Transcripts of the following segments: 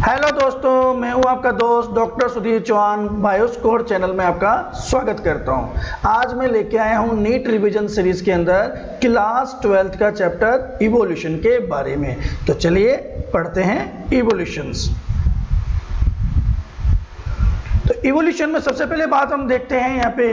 Hello दोस्तों, मैं हूं आपका दोस्त डॉक्टर सुधीर चौहान। बायोस्कोर चैनल में आपका स्वागत करता हूं। आज मैं लेके आया हूं नीट रिवीजन सीरीज के अंदर क्लास 12th का चैप्टर इवोल्यूशन के बारे में। तो चलिए पढ़ते हैं इवोल्यूशंस। तो इवोल्यूशन में सबसे पहले बात हम देखते हैं यहाँ पे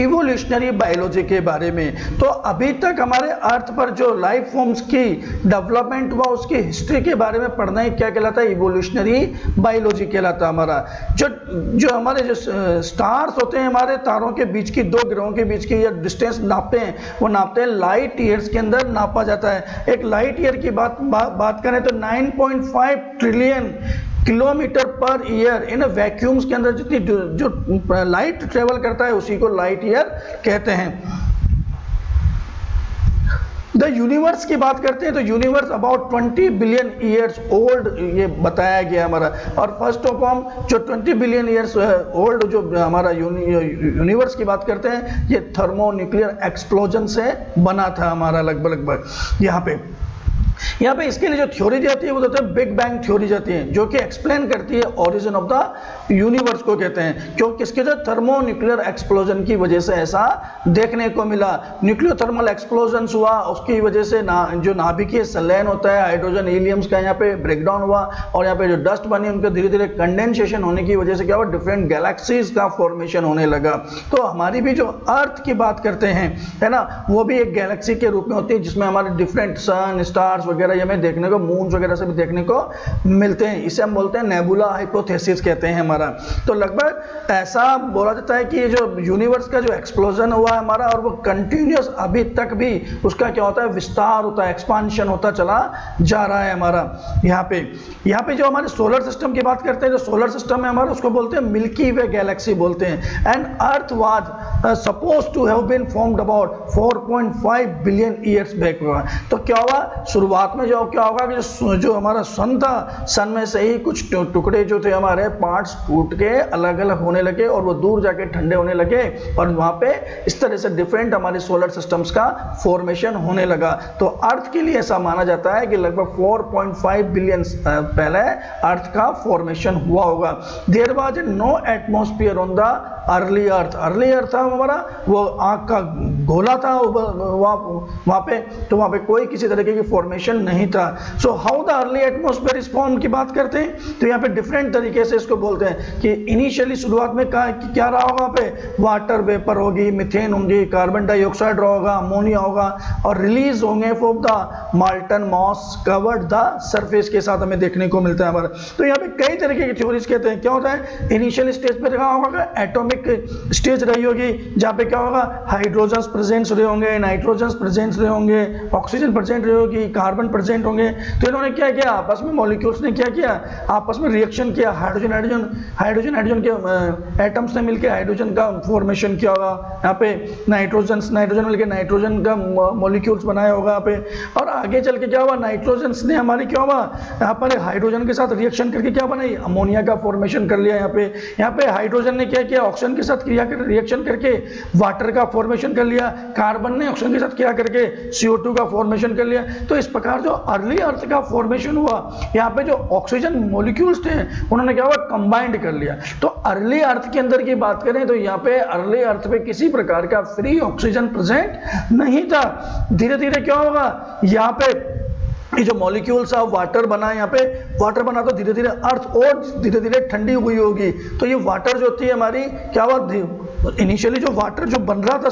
इवोल्यूशनरी बायोलॉजी के बारे में। तो अभी तक हमारे अर्थ पर जो लाइफ फॉर्म्स की डेवलपमेंट हुआ उसकी हिस्ट्री के बारे में पढ़ना ही क्या कहलाता है, इवोल्यूशनरी बायोलॉजी कहलाता है। हमारा जो हमारे जो स्टार्स होते हैं, हमारे तारों के बीच की, दो ग्रहों के बीच की या डिस्टेंस नापते हैं, वो नापते हैं लाइट ईयर्स के अंदर नापा जाता है। एक लाइट ईयर की बात करें तो 9.5 trillion kilometre per year in vacuums के अंदर जितनी जो लाइट ट्रेवल करता है उसी को लाइट ईयर कहते हैं। द यूनिवर्स की बात करते हैं तो universe about 20 billion years old ये बताया गया हमारा। और फर्स्ट ऑफ ऑल जो 20 बिलियन ईयर्स ओल्ड जो हमारा यूनिवर्स की बात करते हैं, ये थर्मोन्यूक्लियर एक्सप्लोजन से बना था हमारा लगभग। यहाँ पे इसके लिए जो थ्योरी जाती है वो होता है बिग बैंग थ्योरी जाती है, जो कि एक्सप्लेन करती है ओरिजिन ऑफ द यूनिवर्स को कहते हैं। क्यों? किसके जो थर्मोन्यूक्लियर एक्सप्लोजन की वजह से ऐसा देखने को मिला। न्यूक्लियर थर्मल एक्सप्लोजन हुआ, उसकी वजह से जो नाभिकीय संलयन होता है हाइड्रोजन हीलियम्स का यहाँ पे ब्रेकडाउन हुआ, और यहाँ पे जो डस्ट बनी उनका धीरे धीरे कंडेंसेशन होने की वजह से क्या हुआ, डिफरेंट गैलेक्सीज का फॉर्मेशन होने लगा। तो हमारी भी जो अर्थ की बात करते हैं, है ना, वो भी एक गैलेक्सी के रूप में होती है जिसमें हमारे डिफरेंट सन, स्टार्स वगैरह हमें देखने को, मून वगैरह से भी देखने को मिलते हैं। इसे हम बोलते हैं नेबुला हाइपोथेसिस कहते हैं हमारा। तो लगभग ऐसा बोला जाता है कि ये जो यूनिवर्स का जो एक्सप्लोजन हुआ है हमारा, और वो कंटिन्यूअस अभी तक भी उसका क्या होता है, विस्तार होता है, एक्सपांशन होता चला जा रहा है हमारा। यहाँ पे जो हमारे सोलर सिस्टम की बात करते हैं, जो सोलर सिस्टम है हमारा उसको बोलते हैं मिल्की वे गैलेक्सी बोलते हैं। And earth was suppose to have been formed about 4.5 billion years back. तो क्या हुआ, शुरुआत में जो क्या होगा कि जो हमारा सन था, सन में से ही कुछ टुकड़े जो थे हमारे पार्ट्स टूट के अलग अलग होने लगे और वो दूर जाके ठंडे होने लगे, और वहां पे इस तरह से डिफरेंट हमारे सोलर सिस्टम्स का फॉर्मेशन होने लगा। तो अर्थ के लिए ऐसा माना जाता है कि लगभग 4.5 बिलियन पहले अर्थ का फॉर्मेशन हुआ होगा। There was no atmosphere on the early earth. Early earth था हमारा, वो आग का गोला था वहां पे, तो वहां पे कोई किसी तरीके की फॉर्मेशन नहीं था। So how the early atmosphere is form की बात करते हैं तो यहाँ पे डिफरेंट तरीके से इसको बोलते हैं कि इनिशियली शुरुआत में क्या रहा होगा, पे वाटर वेपर होगी, मीथेन होंगी, कार्बन डाइऑक्साइड होगा, अमोनिया होगा, और रिलीज होंगे of the molten mass covered the surface के साथ हमें देखने को मिलता है हमारा। तो यहाँ पे कई तरीके की थ्योरीज कहते हैं। क्या होता है, इनिशियल स्टेज पे रहा होगा, एटॉमिक स्टेज रही होगी, जहाँ पे क्या होगा, हाइड्रोजन प्रेजेंट रहे होंगे, नाइट्रोजन प्रेजेंट रहे होंगे, ऑक्सीजन प्रेजेंट रही होगी, कार्बन प्रेजेंट होंगे। तो इन्होंने क्या किया, आपस में मॉलिक्यूल्स ने क्या किया, आपस में रिएक्शन किया, हाइड्रोजन के एटम्स ने मिलकर हाइड्रोजन का फॉर्मेशन किया होगा, यहाँ पे नाइट्रोजन मिलकर नाइट्रोजन का मॉलिक्यूल्स बनाया होगा यहाँ पे। और आगे चल के क्या हुआ, नाइट्रोजन ने हमारी क्या हुआ, यहाँ पर हाइड्रोजन के साथ रिएक्शन करके क्या बनाई, अमोनिया का फॉर्मेशन कर लिया। यहाँ पे हाइड्रोजन ने क्या किया, ऑक्सीजन के साथ रिएक्शन करके वाटर का फॉर्मेशन कर लिया, कार्बन ने ऑक्सीजन के साथ क्या करके CO2 का फॉर्मेशन कर लिया। तो इस प्रकार जो अर्ली अर्थ का फॉर्मेशन हुआ, यहाँ पे जो ऑक्सीजन मॉलिक्यूल्स थे उन्होंने क्या हुआ, कंबाइंड कर लिया। तो अर्ली अर्थ के अंदर की बात करें तो यहाँ पे अर्ली अर्थ पे किसी प्रकार का फ्री ऑक्सीजन प्रेजेंट नहीं था। धीरे धीरे क्या होगा, यहाँ पे ये जो मॉलिक्यूल्स ऑफ वाटर बना, यहाँ पे वाटर बना, तो धीरे धीरे अर्थ और धीरे धीरे ठंडी हुई होगी। तो ये वाटर जो थी हमारी क्या हुआ, इनिशियली जो वाटर जो बन रहा था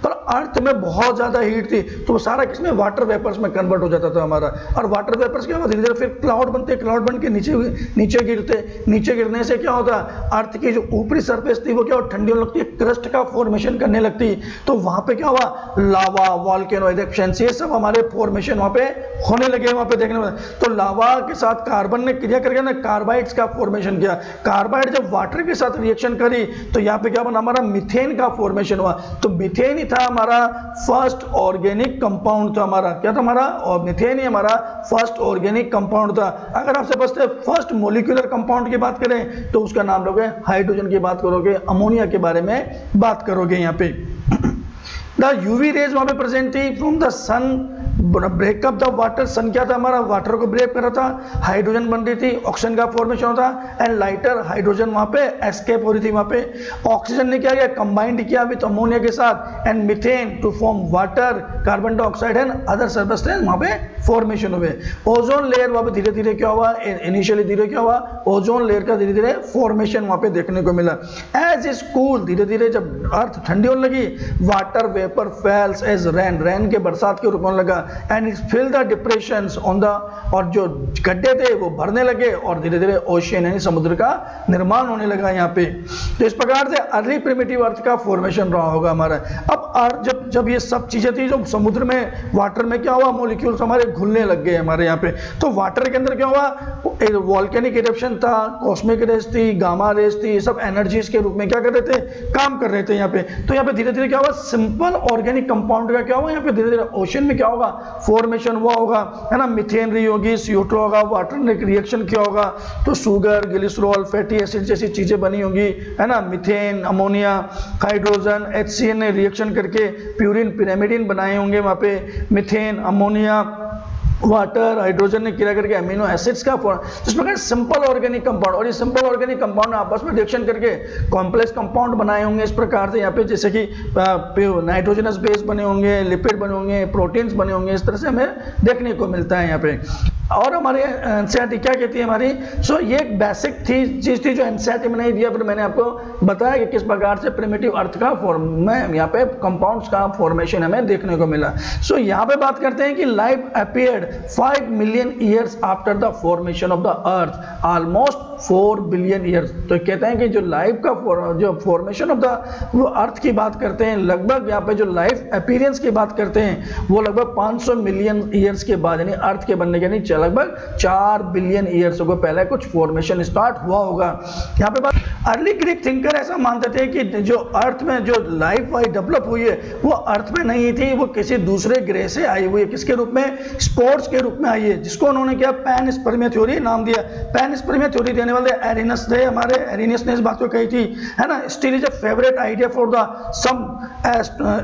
पर अर्थ में बहुत ज्यादा हीट थी, तो वो सारा किसमें, वाटर वेपर्स में कन्वर्ट हो जाता था हमारा। और वाटर वेपर्स क्या हुआ, धीरे धीरे फिर क्लाउड बनते, क्लाउड बन के नीचे गिरते, नीचे गिरने से क्या होता, अर्थ की जो ऊपरी सरफेस थी वो क्या ठंडी होने लगती है, क्रस्ट का फॉर्मेशन करने लगती। तो वहां पे क्या हुआ, लावा, वॉल्केनो इरेप्शंस, ये सब हमारे फॉर्मेशन वहां पे होने लगे। वहां पे देखने में तो लावा के साथ कार्बन ने क्रिया करके ना कार्बाइड्स का फॉर्मेशन किया। कार्बाइड जब वाटर के साथ रिएक्शन करी तो यहाँ पे क्या बना, हमारा मीथेन का फॉर्मेशन हुआ। तो मीथेन ही था हमारा फर्स्ट ऑर्गेनिक कंपाउंड था हमारा। क्या था हमारा, और मीथेन ही हमारा फर्स्ट ऑर्गेनिक कंपाउंड था। अगर आपसे पूछते फर्स्ट मोलिकुलर कंपाउंड की बात करें तो उसका नाम लोगे हाइड्रोजन की बात करोगे, अमोनिया के बारे में बात करोगे। यहाँ पे द यूवी रेज वहां पे प्रेजेंट थी from the sun break up the water, sun क्या था हमारा, वाटर को ब्रेक कर रहा था, हाइड्रोजन बन रही थी, ऑक्सीजन का फॉर्मेशन होता, एंड लाइटर हाइड्रोजन वहां पे एस्केप हो रही थी। वहां पे ऑक्सीजन ने क्या किया, कंबाइंड किया विद अमोनिया के साथ and methane to form water, carbon dioxide and other surface वहां पे फॉर्मेशन हुए। ओजोन लेयर वहां पे धीरे धीरे क्या हुआ, इनिशियली धीरे क्या हुआ, ओजोन लेयर का धीरे धीरे फॉर्मेशन वहां पे देखने को मिला। एज इज कूल, धीरे धीरे जब अर्थ ठंडी होने लगी, water vapour falls as rain, rain के बरसात के रूप में लगा, and it fill the depressions on the, और जो गड्ढे थे वो भरने लगे और धीरे धीरे ओशियन यानी समुद्र का निर्माण होने लगा यहाँ पे। तो इस प्रकार से अर्ली प्रिमिटिव अर्थ का फॉर्मेशन रहा होगा हमारा। अब अर्थ जब ये सब चीजें थी, जो समुद्र में वाटर में क्या हुआ, मॉलिक्यूल्स हमारे घुलने लग गए हमारे यहाँ पे। तो वाटर के अंदर क्या हुआ, वॉल्केनिक इरप्शन था, कॉस्मिक रेज थी, गामा रेज थी, ये सब एनर्जीज के रूप में क्या कर रहे थे, काम कर रहे थे यहाँ पे। तो यहाँ पे धीरे धीरे क्या हुआ, सिंपल ऑर्गेनिक कंपाउंड का क्या हुआ, यहाँ पे धीरे धीरे ओशन में क्या होगा, फॉर्मेशन हुआ होगा, है ना, मिथेन रही होगी, CO2 होगा, वाटर ने रिएक्शन किया होगा, तो शुगर, ग्लिसरॉल, फैटी एसिड जैसी चीजें बनी होंगी, है ना, मिथेन, अमोनिया, हाइड्रोजन, HCN ने रिएक्शन करके प्यूरिन, पिरामिडिन बनाए होंगे वहां पे, मिथेन, अमोनिया, वाटर, हाइड्रोजन ने क्रिया करके अमीनो एसिड्स का फॉर्म, जिस प्रकार सिंपल ऑर्गेनिक कंपाउंड, और ये सिंपल ऑर्गेनिक कंपाउंड आपस में रिएक्शन करके कॉम्प्लेक्स कंपाउंड बनाए होंगे इस प्रकार से यहाँ पे, जैसे कि नाइट्रोजनस बेस बने होंगे, लिपिड बने होंगे, प्रोटीन्स बने होंगे, इस तरह से हमें देखने को मिलता है यहाँ पे। और हमारे एनसीईआरटी क्या कहती है हमारी, सो ये एक बेसिक चीज थी जो एनसीईआरटी में नहीं दिया, पर मैंने आपको बताया कि किस प्रकार से प्रिमिटिव अर्थ का फॉर्म में यहाँ पे कंपाउंड्स का फॉर्मेशन हमें देखने को मिला। सो यहाँ पे बात करते हैं कि life appeared 5 million years after the formation of the earth, almost 4 billion years. तो कहते हैं कि जो लाइफ का जो फॉर्मेशन ऑफ द अर्थ की बात करते हैं, लगभग यहाँ पे जो लाइफ अपीयरेंस की बात करते हैं वो लगभग 500 मिलियन ईयर्स के बाद, यानी अर्थ के बनने के नहीं लगभग 4 बिलियन ईयर्स को पहले कुछ फॉर्मेशन स्टार्ट हुआ होगा। यहाँ पे बात, अर्ली ग्रीक थिंकर ऐसा मानते थे कि जो अर्थ में जो लाइफ वाइज डेवलप हुई है वो अर्थ में नहीं थी, वो किसी दूसरे ग्रह से आई हुई है। किसके रूप में, स्पोर्ट्स के रूप में आई है, जिसको उन्होंने क्या पैनस्पर्मिया थ्योरी नाम दिया। पैनस्पर्मिया थ्योरी देने वाले एरिनस थे हमारे, एरिनस ने इस बात को कही थी, है ना। Still is a favourite idea for the some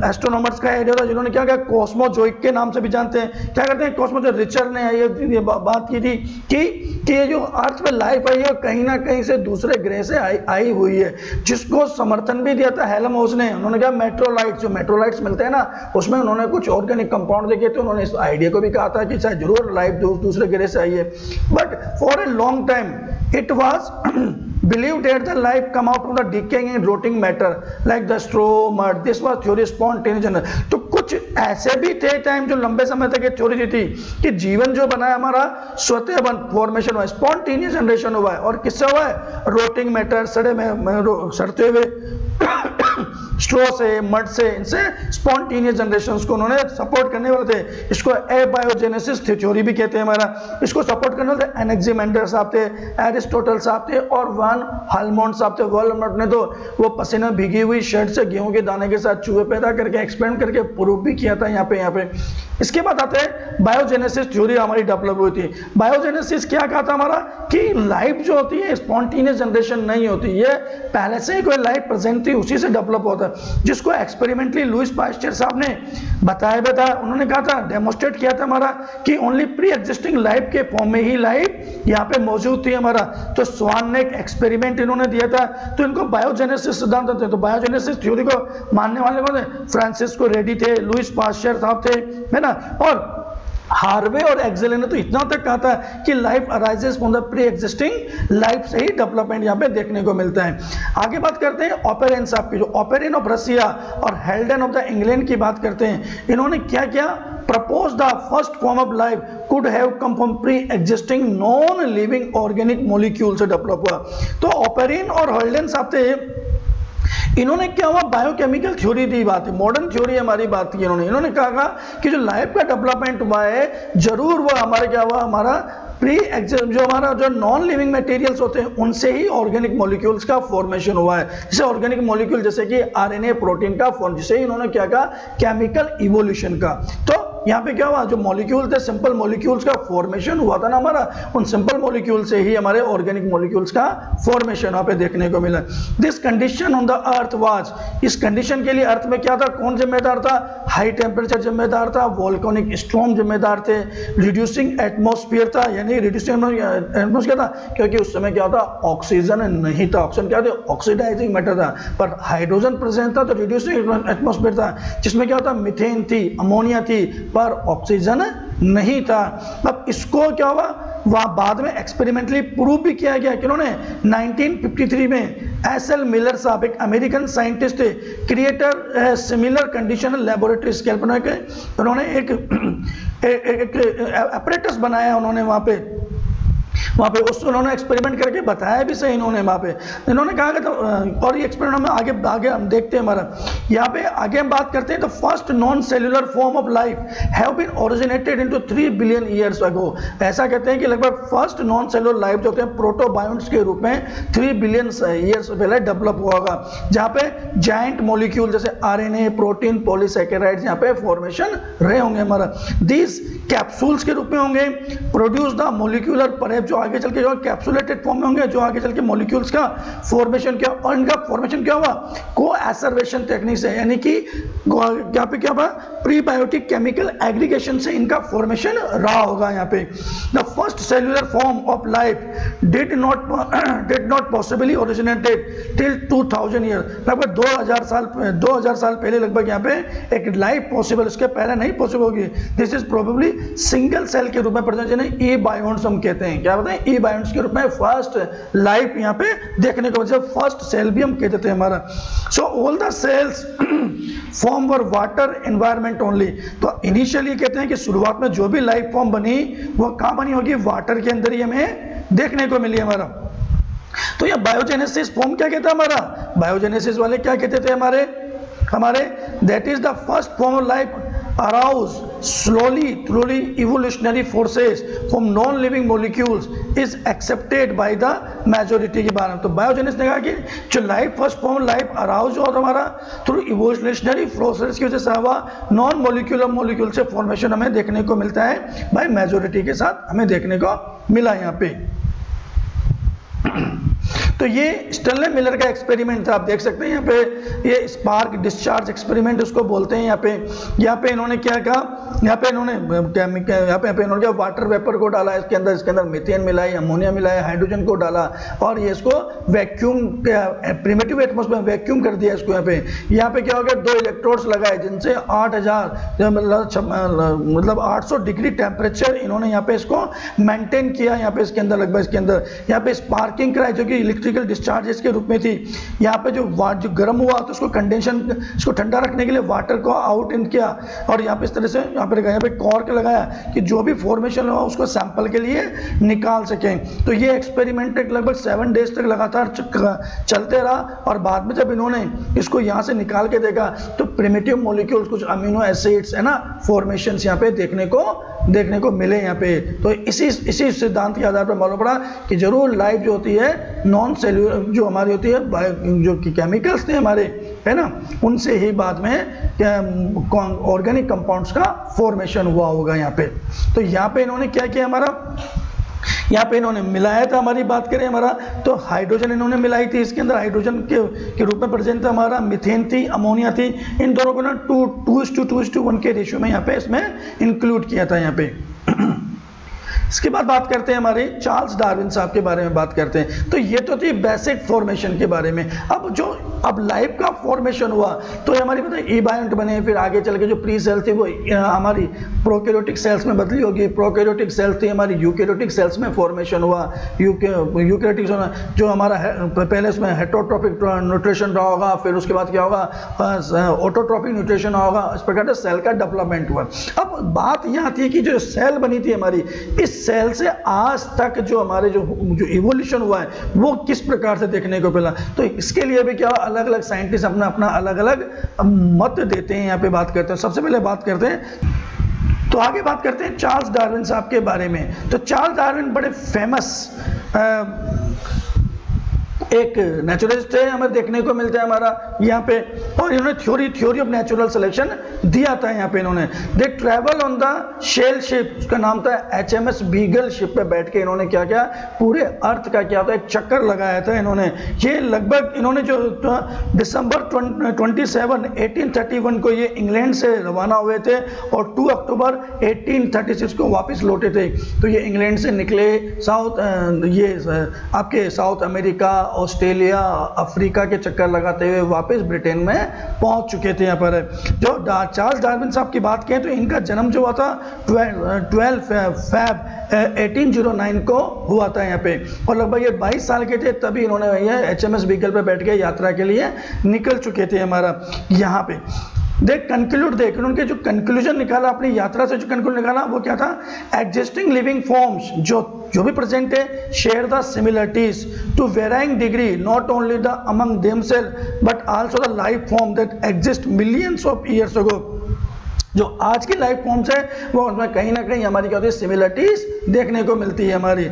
astronomers का आइडिया था, जिन्होंने क्या किया, कॉस्मोजोइक के नाम से भी जानते हैं। क्या करते हैं, कॉस्मोजो रिचर्ड ने ये बात की थी कि ये जो अर्थ में लाइफ आई है कहीं ना कहीं से दूसरे ग्रह से आई हुई है, जिसको समर्थन भी दिया था हेलमहोल्ट्ज ने। उन्होंने कहा मेट्रोलाइट्स, जो मेट्रोलाइट्स मिलते हैं ना, उसमें उन्होंने कुछ ऑर्गेनिक कंपाउंड देखे थे, उन्होंने इस आइडिया को भी कहा था कि शायद जरूर लाइफ दूसरे ग्रह से आई है। But for a long time it was believed that the life come out from the decaying and rotting matter like the straw, mud. This was theory spontaneous. तो कुछ ऐसे भी थे टाइम जो लंबे समय तक ये थ्योरी थी कि जीवन जो बना है हमारा स्वतः बन फॉर्मेशन हुआ है, स्पॉन्टेनियस जनरेशन हुआ है। और किससे हुआ है, रोटिंग मैटर, सड़ते हुए स्ट्रो से, मड से, इनसे स्पॉन्टेनियस जनरेशन को उन्होंने सपोर्ट करने वाले थे। इसको एबायोजेनेसिस थ्योरी भी कहते हैं हमारा। इसको सपोर्ट करने वाले एनेक्सिमेंडर साहब थे, एरिस्टोटल साहब थे और वान हालमोंड साहब थे। वालमोंड ने तो वो पसीना भीगी हुई शर्ट से गेहूं के दाने के साथ चूहे पैदा करके एक्सपेरिमेंट करके प्रूव भी किया था यहाँ पे। इसके बाद आते हैं बायोजेनेसिस थ्योरी हमारी डेवलप हुई थी। बायोजेनेसिस क्या कहा था हमारा कि लाइफ जो होती है स्पॉन्टेनियस जनरेशन नहीं होती, ये पहले से ही कोई लाइफ प्रेजेंट थी उसी से डेवलप होता है, जिसको एक्सपेरिमेंटली लुईस पास्चर साहब ने बताया। उन्होंने कहा था, डेमोस्ट्रेट किया था हमारा कि ओनली प्री एग्जिस्टिंग लाइफ के फॉर्म में ही लाइफ यहाँ पे मौजूद थी हमारा। तो स्वान ने एक एक्सपेरिमेंट इन्होंने दिया था, तो इनको बायोजेनेसिस सिद्धांत थे। तो बायोजेनेसिस थ्योरी को मानने वाले कौन थे, फ्रांसिस्को रेडी थे, लुईस पास्चर साहब थे, है ना, और हार्वे और एक्सेल ने तो इतना तक कहा था कि life arises from the pre existing life से ही डेवलपमेंट यहाँ पे देखने को मिलता है। आगे बात करते हैं ओपेरेन साहब की, जो ओपेरेन ऑफ रसिया और हेल्डन ऑफ द इंग्लैंड की बात करते हैं। इन्होंने क्या किया, propose the first form of life could have come from pre existing non living organic molecule से डेवलप हुआ। तो ओपेरेन और हेल्डन साहब थे, इन्होंने क्या हुआ, बायोकेमिकल थ्योरी दी बात है, मॉडर्न थ्योरी हमारी बात की इन्होंने कहा कि जो लाइफ का डेवलपमेंट हुआ है जरूर वो हमारे क्या हुआ, हमारा प्री जो हमारा जो नॉन लिविंग मटेरियल्स होते हैं उनसे ही ऑर्गेनिक मॉलिक्यूल्स का फॉर्मेशन हुआ है। जैसे ऑर्गेनिक मॉलिक्यूल जैसे कि आरएनए, प्रोटीन का फॉर्म, जिसे इन्होंने क्या कहा, केमिकल इवोल्यूशन का। तो यहाँ पे क्या हुआ, जो मॉलिक्यूल थे सिंपल मॉलिक्यूल्स का फॉर्मेशन हुआ था ना हमारा, उन सिंपल मॉलिक्यूल से ही हमारे ऑर्गेनिक मॉलिक्यूल्स का फॉर्मेशन यहाँ पे देखने को मिला। This condition on the earth was, इस कंडीशन के लिए अर्थ में क्या था, कौन जिम्मेदार था, हाई टेम्परेचर जिम्मेदार था, वोल्केनिक स्टॉर्म जिम्मेदार थे, रिड्यूसिंग एटमॉस्फेयर था, यानी रिड्यूसिंग एटमॉस्फेयर था क्योंकि उस समय क्या था, ऑक्सीजन नहीं था, ऑक्सीजन क्या था, ऑक्सीडाइजिंग मैटर था, पर हाइड्रोजन प्रेजेंट था तो रिड्यूसिंग एटमॉस्फेयर था, जिसमें क्या होता, मीथेन थी, अमोनिया थी, पर ऑक्सीजन नहीं था। अब इसको क्या हुआ, वहां बाद में एक्सपेरिमेंटली प्रूव भी किया गया कि उन्होंने 1953 में एस.एल. मिलर साहब एक अमेरिकन साइंटिस्ट थे, creator similar condition laboratory scale पर उन्होंने एक अपरेटस बनाया, उन्होंने वहां पे उसको उन्होंने एक्सपेरिमेंट करके बताया भी सही, इन्होंने कहा कि तो, और ये एक्सपेरिमेंट में आगे हम देखते हैं हमारा, यहाँ पे आगे हम बात करते हैं। तो first non cellular form of life have been originated into 3 billion years ago. ऐसा कहते हैं कि लगभग फर्स्ट नॉन सेल्यूलर लाइफ जो होते हैं प्रोटोबायोन्ट्स के रूप में 3 बिलियन ईयर्स पहले डेवलप हुआ होगा, जहाँ पे जाइंट मॉलिक्यूल जैसे आरएनए, प्रोटीन, पॉलीसैकेराइड्स यहाँ पे फॉर्मेशन रहे होंगे हमारा। दीज कैप्सूल्स के रूप में होंगे, प्रोड्यूस द मॉलिक्यूलर परेप, जो आगे चल के जो कैप्सुलेटेड फॉर्म में होंगे, जो आगे चल के मॉलिक्यूल्स का फॉर्मेशन क्या, और इनका फॉर्मेशन क्या हुआ, को-एसर्वेशन टेक्निक से, यानी कि यहाँ पे क्या हुआ, प्रीबायोटिक केमिकल एग्रीगेशन से इनका फॉर्मेशन रहा होगा यहाँ पे। The first cellular form of life did not possibly originated till 2000 year, लगभग 2000 साल पहले लगभग यहाँ पे एक लाइफ पॉसिबल, इसके पहले नहीं पॉसिबल होगी। This is probably single cell के रूप में प्रेजेंट, जिन्हें ई बायोन्ट्स हम कहते हैं, क्या बताएं, ई बायोन्ट्स के रूप में फर्स्ट लाइफ यहाँ पे देखने को मिलता है, फर्स्ट सेल भी हम कहते थे हमारा। So all the cells form were water environment only. तो इनिशियली कहते हैं कि शुरुआत में जो भी लाइफ फॉर्म बनी वो कहाँ बनी होगी, वाटर के अंदर ही हमें देखने को मिली हमारा। तो ये बायोजेनेसिस फॉर्म क्या कहता है हमारा, बायोजेनेसिस वाले क्या कहते थे हमारे that is the first form of life arouse slowly through evolutionary forces from non-living molecules is accepted by the majority के बारे में। तो बायोजेनेसिस ने कहा कि जो life first form life arouse और हमारा थ्रू इवोल्यूशनरी प्रोसेस की वजह से हुआ, नॉन मॉलिक्यूल से फॉर्मेशन हमें देखने को मिलता है, बाय मेजोरिटी के साथ हमें देखने को मिला यहाँ पे। तो ये स्टेनले मिलर का एक्सपेरिमेंट था, आप देख सकते हैं यहाँ पे, ये स्पार्क डिस्चार्ज एक्सपेरिमेंट उसको बोलते हैं। यहाँ पे इन्होंने क्या कहा, यहाँ पे इन्होंने क्या वाटर वेपर को डाला, इसके अंदर मीथेन मिलाई, अमोनिया मिलाया, हाइड्रोजन को डाला, और ये इसको वैक्यूम, प्रिमिटिव एटमॉस्फेयर वैक्यूम कर दिया इसको। यहाँ पे क्या हो गया, 2 इलेक्ट्रोड्स लगाए जिनसे 8000 मतलब 800 डिग्री टेम्परेचर इन्होंने यहाँ पे इसको मेंटेन किया। यहाँ पे इसके अंदर लगभग इसके अंदर यहाँ पे स्पार्किंग कराई जो कि इलेक्ट्रिकल डिस्चार्जेस के रूप में थी। यहाँ पे जो गर्म हुआ तो उसको कंडेंशन, इसको ठंडा रखने के लिए वाटर को आउट इन किया, और यहाँ पे इस तरह से यहाँ पे कॉर्क लगाया कि जो भी फॉर्मेशन हुआ उसको सैंपल के लिए निकाल सकें। तो ये एक्सपेरिमेंट लगभग 7 डेज तक लगातार चलते रहा, और बाद में जब इन्होंने इसको यहाँ से निकाल के देखा तो प्रिमिटिव मॉलिक्यूल्स, कुछ अमीनो एसिड्स है ना, फॉर्मेशन यहाँ पे देखने को मिले यहाँ पे। तो इसी सिद्धांत के आधार पर मालूम पड़ा कि जरूर लाइफ जो होती है नॉन सेल्यूलर जो हमारी होती है, जो कि केमिकल्स थे हमारे, है ना, उनसे ही बाद में ऑर्गेनिक कंपाउंड्स का फॉर्मेशन हुआ होगा यहाँ पे। तो यहाँ पे इन्होंने क्या किया हमारा, यहाँ पे इन्होंने मिलाया था, हमारी बात करें हमारा तो हाइड्रोजन इन्होंने मिलाई थी, इसके अंदर हाइड्रोजन के रूप में प्रेजेंट था हमारा, मीथेन थी, अमोनिया थी, इन दोनों को ना 2:1 के रेशियो में यहाँ पे इसमें इंक्लूड किया था यहाँ पे। इसके बाद बात करते हैं हमारे चार्ल्स डार्विन साहब के बारे में बात करते हैं। तो ये तो थी बेसिक फॉर्मेशन के बारे में। अब लाइफ का फॉर्मेशन हुआ तो ये हमारी पता है ईबायोंट बने, फिर आगे चल के जो प्री सेल थी वो हमारी प्रोकैरियोटिक सेल्स में बदली होगी, प्रोकैरियोटिक सेल्स थी हमारी यूकैरियोटिक सेल्स में फॉर्मेशन हुआ। यूकैरियोटिक जो हमारा पहले उसमें हेटेरोट्रोपिक न्यूट्रिशन रहा होगा, फिर उसके बाद क्या होगा, ऑटोट्रोपिक न्यूट्रिशन होगा, इस प्रकार से सेल का डेवलपमेंट हुआ। अब बात यहाँ थी कि जो सेल बनी थी हमारी, इस सेल से आज तक जो हमारे जो इवोल्यूशन हुआ है वो किस प्रकार से देखने को मिला। तो इसके लिए भी क्या अलग अलग साइंटिस्ट अपना अलग अलग मत देते हैं, यहाँ पे बात करते हैं। सबसे पहले बात करते हैं, तो आगे बात करते हैं चार्ल्स डार्विन साहब के बारे में। तो चार्ल्स डार्विन बड़े फेमस एक नेचुरलिस्ट है हमें देखने को मिलता है हमारा यहाँ पे, और इन्होंने थ्योरी ऑफ नेचुरल सिलेक्शन दिया था यहाँ पे इन्होंने। They travel on the shell ship, उसका नाम था HMS बीगल शिप पे बैठ के इन्होंने क्या किया, पूरे अर्थ का क्या होता है एक चक्कर लगाया था इन्होंने। ये लगभग इन्होंने जो दिसंबर 27 1831 को ये इंग्लैंड से रवाना हुए थे और 2 अक्टूबर 1836 को वापस लौटे थे। तो ये इंग्लैंड से निकले, ये आपके साउथ अमेरिका, ऑस्ट्रेलिया, अफ्रीका के चक्कर लगाते हुए वापस ब्रिटेन में पहुंच चुके थे। यहाँ पर जो चार्ल्स डार्विन साहब की बात करें तो इनका जन्म जो हुआ था 12 फैब 1809 को हुआ था यहाँ पे, और लगभग ये 22 साल के थे तभी इन्होंने ये HMS बीगल पे बैठ के यात्रा के लिए निकल चुके थे हमारा यहाँ पे। देख उनके जो कंक्लूजन निकाला अपनी यात्रा से, जो कंक्लूजन निकाला वो क्या था, एग्जिस्टिंग लिविंग फॉर्म्स जो भी प्रेजेंट है share the similarities to varying degree not only the among themselves but also the life form that exist millions of years ago. जो आज की लाइफ फॉर्म्स है वो उसमें कहीं ना कहीं हमारी क्या होती है, सिमिलरिटीज देखने को मिलती है हमारी।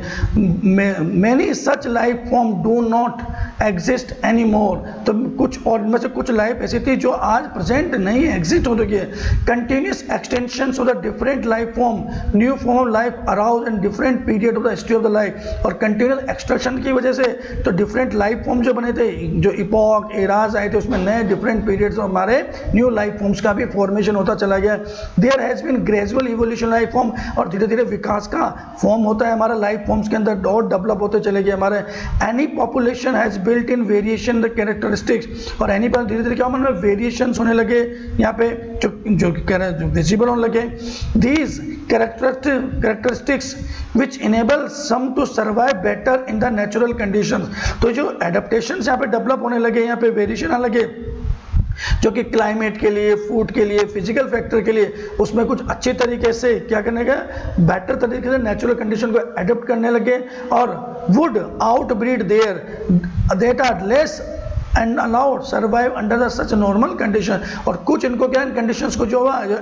Many such life form do not exist any more, तो कुछ और में से कुछ लाइफ ऐसी थी जो आज प्रेजेंट नहीं एग्जिस्ट हो चुकी है। Continuous extension of the different life form, new form of life arouse in different period of the history of the life, और कंटिन्यूस एक्सट्रैक्शन की वजह से तो डिफरेंट लाइफ फॉर्म जो बने थे, जो इपॉक एराज आए थे उसमें नए डिफरेंट पीरियड्स हमारे न्यू लाइफ फॉर्म्स का भी फॉर्मेशन होता चला गया। There has been gradual evolution life form, और धीरे धीरे विकास का फॉर्म होता है हमारा लाइफ फॉर्म्स के अंदर और डेवलप होते चले गए हमारे। Any population has built in variation the characteristics, और एनी पर धीरे धीरे क्या होने लगे, वेरिएशंस होने लगे यहाँ पे जो विजिबल होने लगे। These characteristics which enable some to survive better in the natural conditions, तो जो एडेप्टेशंस यहाँ पे डेवलप होने लगे, यहाँ पे वेरिएशन आने लगे जो कि क्लाइमेट के लिए, फूड के लिए, फिजिकल फैक्टर के लिए, उसमें कुछ अच्छे तरीके से क्या करने का, बेटर तरीके से नेचुरल कंडीशन को एडप्ट करने लगे, और would out breed there that are less and allowed survive under the such normal condition, और कुछ इनको क्या कंडीशंस को जो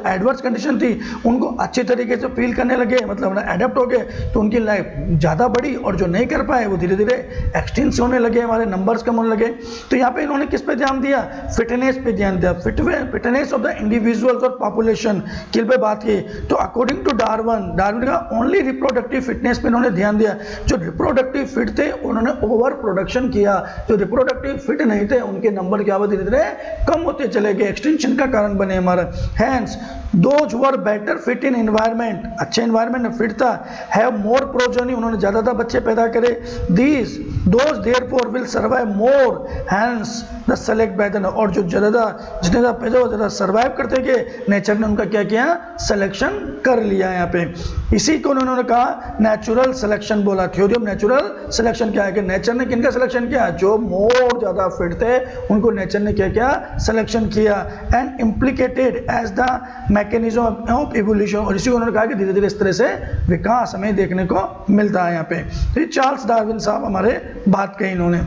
एडवर्स कंडीशन थी उनको अच्छे तरीके से फील करने लगे, मतलब एडप्ट हो गए, तो उनकी लाइफ ज़्यादा बढ़ी, और जो नहीं कर पाए वो धीरे धीरे एक्सटेंस होने लगे, हमारे नंबर्स कम होने लगे। तो यहाँ पे इन्होंने किस पे ध्यान दिया, फिटनेस पे ध्यान दिया, फिटनेस ऑफ द इंडिविजुअल्स और पॉपुलेशन की पे बात की। तो अकॉर्डिंग टू डार्विन का ओनली रिप्रोडक्टिव फिटनेस पे इन्होंने ध्यान दिया। जो रिप्रोडक्टिव फिट थे उन्होंने ओवर प्रोडक्शन किया, जो रिप्रोडक्टिव फिट नहीं थे उनके नंबर क्या हुआ, धीरे धीरे कम होते चले गए, एक्सटेंशन का कारण बने हमारा। Hence those were better fit in environment, अच्छे एनवायरनमेंट में फिट था, हैव मोर प्रोजेनी, उन्होंने ज्यादा बच्चे पैदा करे। These those therefore will survive more, hence the select by the, और जो जितने पैदा हो ज्यादा सर्वाइव करते गए, नेचर ने उनका क्या किया, सिलेक्शन कर लिया। यहाँ पे इसी को उन्होंने कहा नेचुरल सिलेक्शन बोला, थ्योरी ऑफ नेचुरल सिलेक्शन क्या है कि नेचर ने किनका सिलेक्शन किया, जो मोर ज्यादा फिट थे उनको नेचर ने क्या किया, सिलेक्शन किया। And implicated as the mechanism of evolution, और इसी को उन्होंने कहा कि धीरे धीरे इस तरह से विकास हमें देखने को मिलता है यहाँ पे। तो ये चार्ल्स डार्विन साहब हमारे बात कही इन्होंने।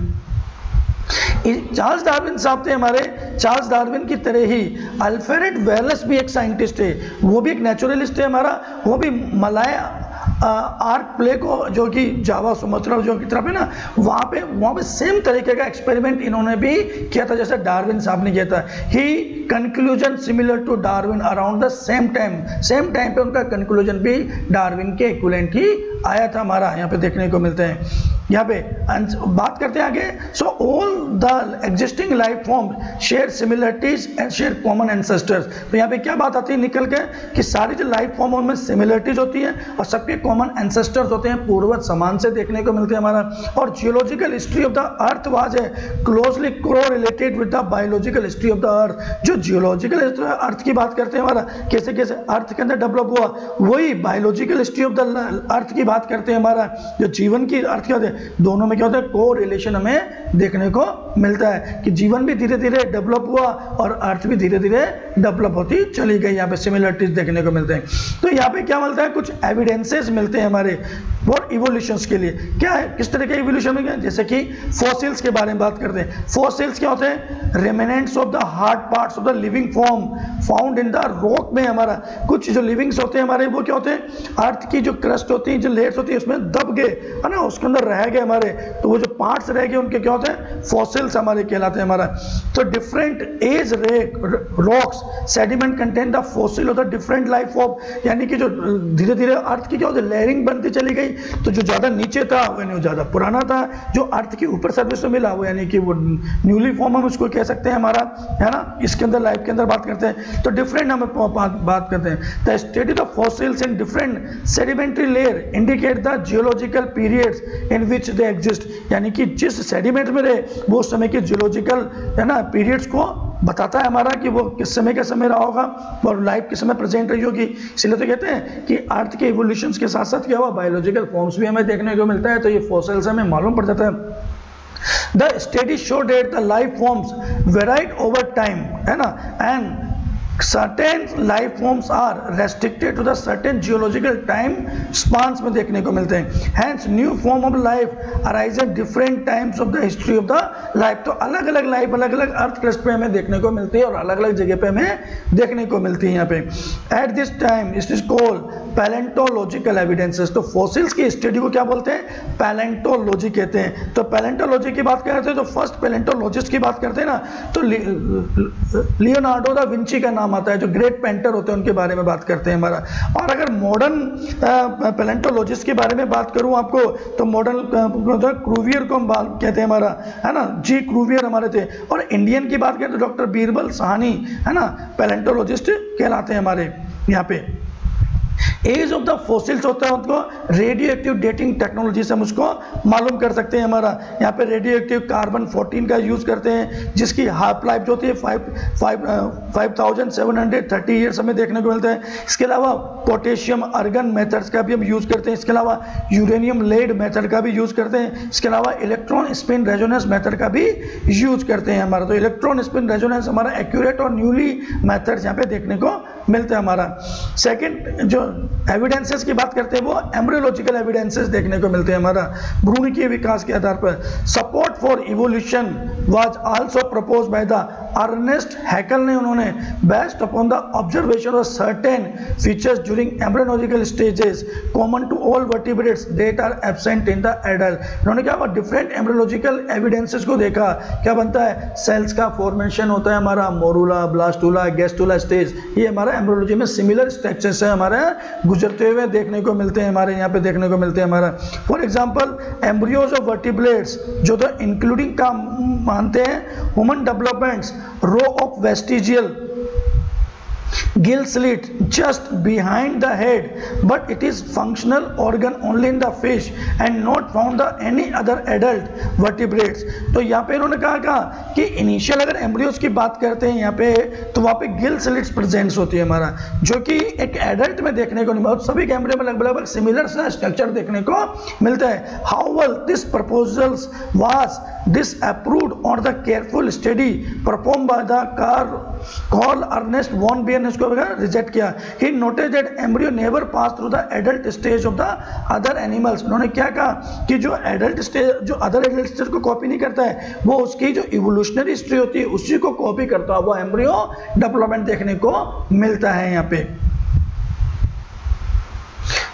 चार्ल्स डार्विन साहब थे हमारे, चार्ल्स डार्विन की तरह ही अल्फ्रेड वेलेस भी एक साइंटिस्ट है, वो भी एक नेचुरलिस्ट है हमारा, वो भी मलाया आर्क प्ले को जो कि जावा सुमात्रा जो की तरफ है ना, वहाँ पे सेम तरीके का एक्सपेरिमेंट इन्होंने भी किया था जैसे डार्विन साहब ने किया था। He conclusion similar to Darwin around the same time पे उनका कंक्लूजन भी डार्विन के इक्विवेलेंट ही आया था हमारा, यहाँ पे देखने को मिलते हैं। यहाँ पे बात करते हैं आगे। So all the existing life form share similarities and share common ancestors. तो यहाँ पे क्या बात आती है निकल के कि सारी जो लाइफ फॉर्म उनमें सिमिलरिटीज होती है और सबके कॉमन एंसेस्टर्स होते हैं, पूर्वज समान से देखने को मिलते हैं हमारा। और geological history of the earth was है closely correlated with the biological history of the earth. जो जियोलॉजिकल हिस्ट्री अर्थ की बात करते हैं हमारा, कैसे कैसे अर्थ के अंदर डेवलप हुआ, वही बायोलॉजिकल हिस्ट्री ऑफ द अर्थ की बात करते हैं हमारा। जो जीवन की अर्थ क्या होते हैं, दोनों में क्या होता है, को रिलेशन हमें देखने को मिलता है कि जीवन भी धीरे धीरे डेवलप हुआ और अर्थ भी धीरे धीरे डेवलप होती चली गई। यहाँ पे सिमिलरिटीज देखने को मिलते हैं। तो यहाँ पे क्या मिलता है, कुछ एविडेंसेस मिलते हैं हमारे और इवोल्यूशंस के लिए। क्या है, किस तरह के इवोल्यूशन में, जैसे कि फॉसिल्स के बारे में बात करते हैं। फॉसिल्स क्या होते हैं, remnants of the hard parts of the living form found in the rock में हमारा कुछ जो लिविंग्स होते हैं हमारे, वो क्या होते हैं, अर्थ की जो क्रस्ट होती है, जो लेयर्स होती है, उसमें दब गए, है ना, उसके अंदर रह गए हमारे, तो वो जो पार्ट्स रह गए उनके क्या होते हैं, फॉसिल्स हमारे कहलाते हैं हमारा। तो different as rocks sediment contain the fossil of the different life form, यानी कि जो धीरे धीरे अर्थ की क्या होती है, लेयरिंग बनती चली गई, तो जो ज्यादा नीचे था वो ज्यादा पुराना था, जो अर्थ के ऊपर सर्फेस में मिला वो यानी कि वो न्यूली फॉर्म हम उसको कह सकते हैं हमारा, है ना, इसके अंदर लाइफ के अंदर बात करते हैं। तो डिफरेंट हम बात करते हैं, the study of fossils in different sedimentary layer indicate the geological periods in which they exist, यानी कि जिस सेडिमेंट में रहे वो उस समय के जियोलॉजिकल, है ना, पीरियड्स को बताता है हमारा कि वो किस समय का समय रहा होगा और लाइफ किस समय प्रेजेंट रही होगी। इसलिए तो कहते हैं कि अर्थ के इवोल्यूशन के साथ साथ क्या हुआ, बायोलॉजिकल फॉर्म्स भी हमें देखने को मिलता है, तो ये फॉसिल्स हमें मालूम पड़ जाता है। The study showed that the life forms varied over time, है ना, and certain life forms are restricted to the certain geological time spans में देखने को मिलते हैं। Hence new form of life arise at different times of the history of the life। तो अलग अलग लाइफ अलग अलग अर्थ क्रस्ट पे हमें देखने को मिलती है और अलग अलग जगह पे हमें देखने को मिलती है यहाँ पे। At this time it is called palaeontological evidences. तो फॉसिल्स की स्टडी को क्या बोलते हैं, पैलेंटोलॉजी कहते हैं। तो पैलेंटोलॉजी की बात करते हैं तो फर्स्ट पैलेंटोलॉजिस्ट की बात करते हैं ना, तो लियोनार्डो दा विंची का नाम आता है, जो ग्रेट पेंटर होते हैं उनके बारे में बात करते हैं हमारा। और अगर मॉडर्न पैलेंटोलॉजिस्ट के बारे में बात करूं आपको, तो मॉडर्न क्रूवियर को हम कहते हैं हमारा, है ना, जी क्रूवियर हमारे थे। और इंडियन की बात करें तो डॉक्टर बीरबल साहनी, है ना, पैलेंटोलॉजिस्ट कहलाते हैं हमारे यहाँ पे। एज ऑफ द फॉसिल्स होता है उनको रेडियो एक्टिव डेटिंग टेक्नोलॉजी से हम उसको मालूम कर सकते हैं हमारा। यहाँ पे रेडियो एक्टिव कार्बन 14 का यूज करते हैं, जिसकी हाफ लाइफ जो होती है 5730 ईयर्स हमें देखने को मिलता है। इसके अलावा पोटेशियम अर्गन मेथड्स का भी हम यूज करते हैं, इसके अलावा यूरेनियम लेड मेथड का भी यूज करते हैं, इसके अलावा इलेक्ट्रॉन स्पिन रेजोनेंस मेथड का भी यूज करते हैं हमारा। तो इलेक्ट्रॉन स्पिन रेजोनेंस हमारा एक्यूरेट और न्यूली मेथड्स यहाँ पे देखने को मिलता है हमारा। सेकेंड जो एविडेंसेस की बात करते हैं वो एम्ब्रियोलॉजिकल एविडेंसेस देखने को मिलते हैं हमारा भ्रूण के विकास के आधार पर। Support for evolution was also proposed by the Ernest Haeckel ने, उन्होंने based upon the observation of certain features during embryological stages common to all vertebrates that are absent in the adult. उन्होंने क्या हुआ, डिफरेंट एम्ब्रियोलॉजिकल एविडेंसेस को देखा, क्या बनता है, सेल्स का फॉर्मेशन होता है हमारा, मोरूला, ब्लास्टूला, गैस्टूला स्टेज, ये हमारा एम्ब्रियोलॉजी में सिमिलर स्ट्रक्चर्स है हमारे गुजरते हुए देखने को मिलते हैं, हमारे यहाँ पे देखने को मिलते हैं हमारा। For example embryos of vertebrates जो तो इंक्लूडिंग का मानते हैं human developments row of vestigial gill slit just behind the head, but it is functional organ only in the fish and not found the any other adult vertebrates। तो यहाँ पे इन्होंने कहा कि इनिशियल अगर एम्ब्रियोज की बात करते हैं यहाँ पे, तो वहाँ पे गिल स्लिट्स प्रेजेंस होती है हमारा, जो कि एक एडल्ट में देखने को नहीं मिलता। सभी एम्ब्रियो में लगभग सिमिलर सा स्ट्रक्चर देखने को मिलता है। However this proposals was disapproved on the careful study performed by the Carl Ernest von Baer, इसको रिजेक्ट किया। He noted that embryo never passed through the adult stage of the other animals। उन्होंने क्या कहा कि जो adult stage, जो other adult stage को copy नहीं करता है, वो उसकी जो इवोल्यूशनरी हिस्ट्री होती है उसी को कॉपी करता है, वो एम्ब्रियो डेवलपमेंट देखने को मिलता है यहाँ पे।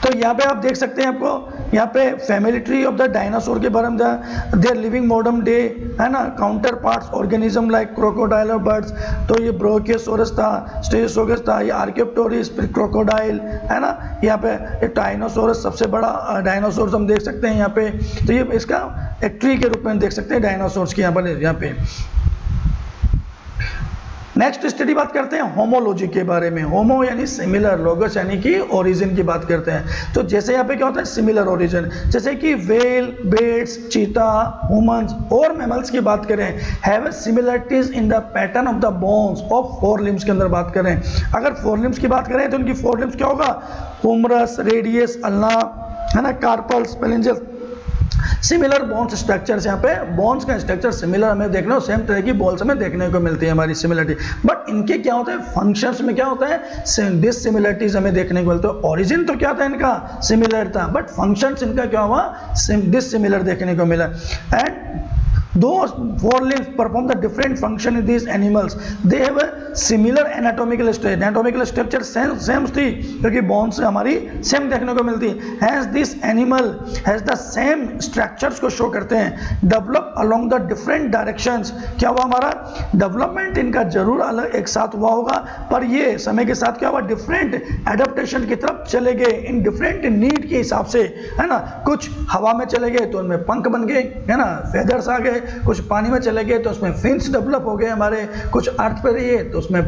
तो यहाँ पे आप देख सकते हैं, आपको यहाँ पे family tree of the dinosaur के बारे में देयर लिविंग मॉडर्न डे, है ना, counter parts organism like crocodile और बर्ड्स। तो ये ब्रोकियोसोरस था, स्टेगोसॉरस था, ये आर्कियोप्टेरिस, फिर क्रोकोडाइल, है ना, यहाँ पे टाइनोसोरस सबसे बड़ा डायनासोर हम देख सकते हैं यहाँ पे। तो ये इसका एक ट्री के रूप में देख सकते हैं डायनासोर्स की यहाँ पे। नेक्स्ट स्टडी बात करते हैं होमोलॉजी के बारे में। होमो यानी सिमिलर, लोगस यानी कि ओरिजिन की बात करते हैं। तो जैसे यहाँ पे क्या होता है, सिमिलर ओरिजिन, जैसे कि वेल, बेट्स, चीता, ह्यूमंस और मैमल्स की बात करें, have similarities in the pattern of the bones of four limbs के अंदर बात करें। अगर फोर लिम्स की बात करें तो उनकी फोर लिम्स क्या होगा, हुमरस, रेडियस, अल्ना, है ना, कार्पल्स, पेलिंजल, सिमिलर बोन्स स्ट्रक्चर्स। यहाँ पे बोन्स का स्ट्रक्चर सिमिलर हमें देखने को, सेम तरह की बोन्स हमें देखने को मिलती है हमारी सिमिलरिटी। बट इनके क्या होता है, फंक्शंस में क्या होता है, डिससिमिलरिटीज हमें देखने को मिलते हैं। ओरिजिन तो क्या था इनका, सिमिलर था, बट फंक्शंस इनका क्या हुआ, डिससिमिलर देखने को मिला। And Those forelimbs perform the different function in these animals. They have a similar anatomical structure. Anatomical structure same थी क्योंकि bones से हमारी same देखने को मिलती है. Hence this animal has the same structures को show करते हैं. Develop along the different directions. क्या हुआ हमारा development इनका जरूर अलग एक साथ हुआ होगा, पर ये समय के साथ क्या हुआ different adaptation की तरफ चले गए इन different need के हिसाब से, है ना. कुछ हवा में चले गए तो उनमें पंख बन गए, है ना, feathers आ गए. कुछ पानी में चले गए तो उसमें फिन्स डेवलप हो गए हमारे. कुछ अर्थ पर रहिए तो उसमें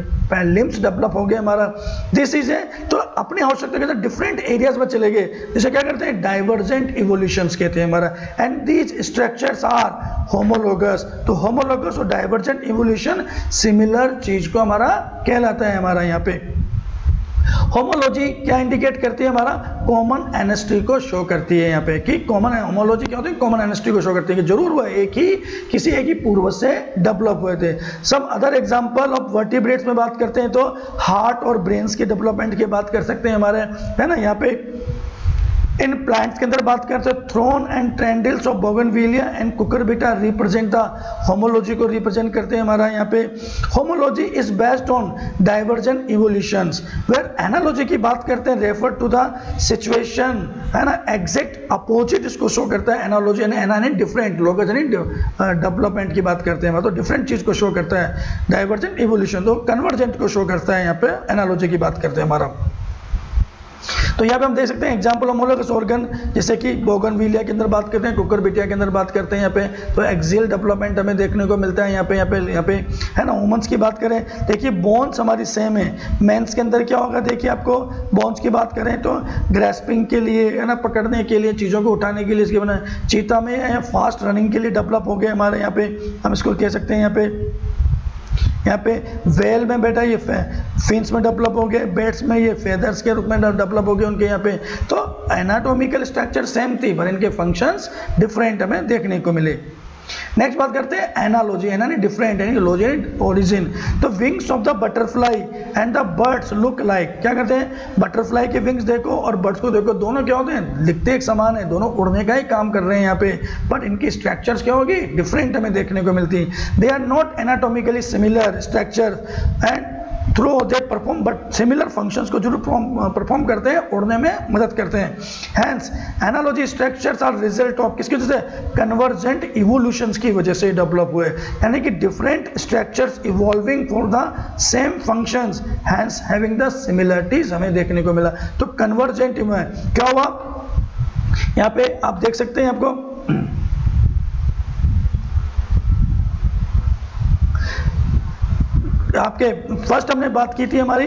लिम्स डेवलप हो गए हमारा. दिस इज है तो अपनी आवश्यकता के साथ डिफरेंट एरियाज में चले गए. जैसे क्या करते हैं डाइवर्जेंट इवोल्यूशंस कहते हैं हमारा. And these structures are homologous. तो होमोलोगस और डाइवर्जेंट इवोल्यूशन सिमिलर चीज को हमारा कहलाता है हमारा. यहाँ पे होमोलॉजी क्या इंडिकेट करती है हमारा कॉमन एनेस्ट्री को शो करती है. यहाँ पे कि कॉमन होमोलॉजी क्या होती है कॉमन एनेस्ट्री को शो करती है कि जरूर हुआ एक ही किसी एक ही पूर्वज से डेवलप हुए थे. सब अदर एग्जांपल ऑफ वर्टिब्रेट्स में बात करते हैं तो हार्ट और ब्रेन्स के डेवलपमेंट की बात कर सकते हैं हमारे, है ना. यहाँ पे इन प्लांट्स के अंदर बात करते हैं thorn and tendrils of bougainvillea and Cucurbita represent the homology को रिप्रेजेंट करते हैं हमारा. यहाँ पे homology is based on divergent evolutions where analogy की बात करते हैं रेफर टू द सिचुएशन, है ना, एग्जैक्ट अपोजिट इसको शो करता है एनालॉजी. यानी डिफरेंट लोग डेवलपमेंट की बात करते हैं तो डिफरेंट चीज को शो करता है डाइवर्जेंट इवोल्यूशन, तो कन्वर्जेंट को शो करता है. यहाँ पे एनालॉजी की बात करते हैं हमारा. तो यहाँ पे हम देख सकते हैं एग्जाम्पल होमोलोगस ऑर्गन जैसे कि बोगनविलिया के अंदर बात करते हैं, कुकुरबिटिया के अंदर बात करते हैं. यहाँ पे तो एक्सियल डेवलपमेंट हमें देखने को मिलता है. यहाँ पे है ना. ह्यूमंस की बात करें देखिए बोन्स हमारी सेम है. मेंस के अंदर क्या होगा देखिए आपको बोन्स की बात करें तो ग्रेस्पिंग के लिए, है ना, पकड़ने के लिए, चीज़ों को उठाने के लिए इसके बना. चीता में फास्ट रनिंग के लिए डेवलप हो गए हमारे. यहाँ पे हम इसको कह सकते हैं यहाँ पे वेल में बेटा ये फिन्स में डेवलप हो गए, बेट्स में ये फेदर्स के रूप में डेवलप हो गए उनके यहाँ पे. तो एनाटॉमिकल स्ट्रक्चर सेम थी पर इनके फंक्शंस डिफरेंट हमें देखने को मिले. नेक्स्ट बात करते हैं एनालॉजी. एनानी डिफरेंट यानी लॉजी ओरिजिन. तो wings of the butterfly and the birds look like. क्या करते हैं बटरफ्लाई के विंग्स देखो और बर्ड्स को देखो, दोनों क्या होते हैं दिखते एक समान है, दोनों उड़ने का ही काम कर रहे हैं यहाँ पे, बट इनकी स्ट्रक्चर्स क्या होगी डिफरेंट हमें देखने को मिलती है. They are not anatomically similar structure and through they perform but similar functions को जरूर परफॉर्म करते हैं, उड़ने में मदद करते हैं. Hence analogy structures are result of किसकी वजह से कन्वर्जेंट इवोल्यूशंस की वजह से डेवलप हुए, यानी कि different structures evolving for the same functions hence having the similarities हमें देखने को मिला. तो कन्वर्जेंट में क्या हुआ यहाँ पे आप देख सकते हैं आपको आपके फर्स्ट हमने बात की थी हमारी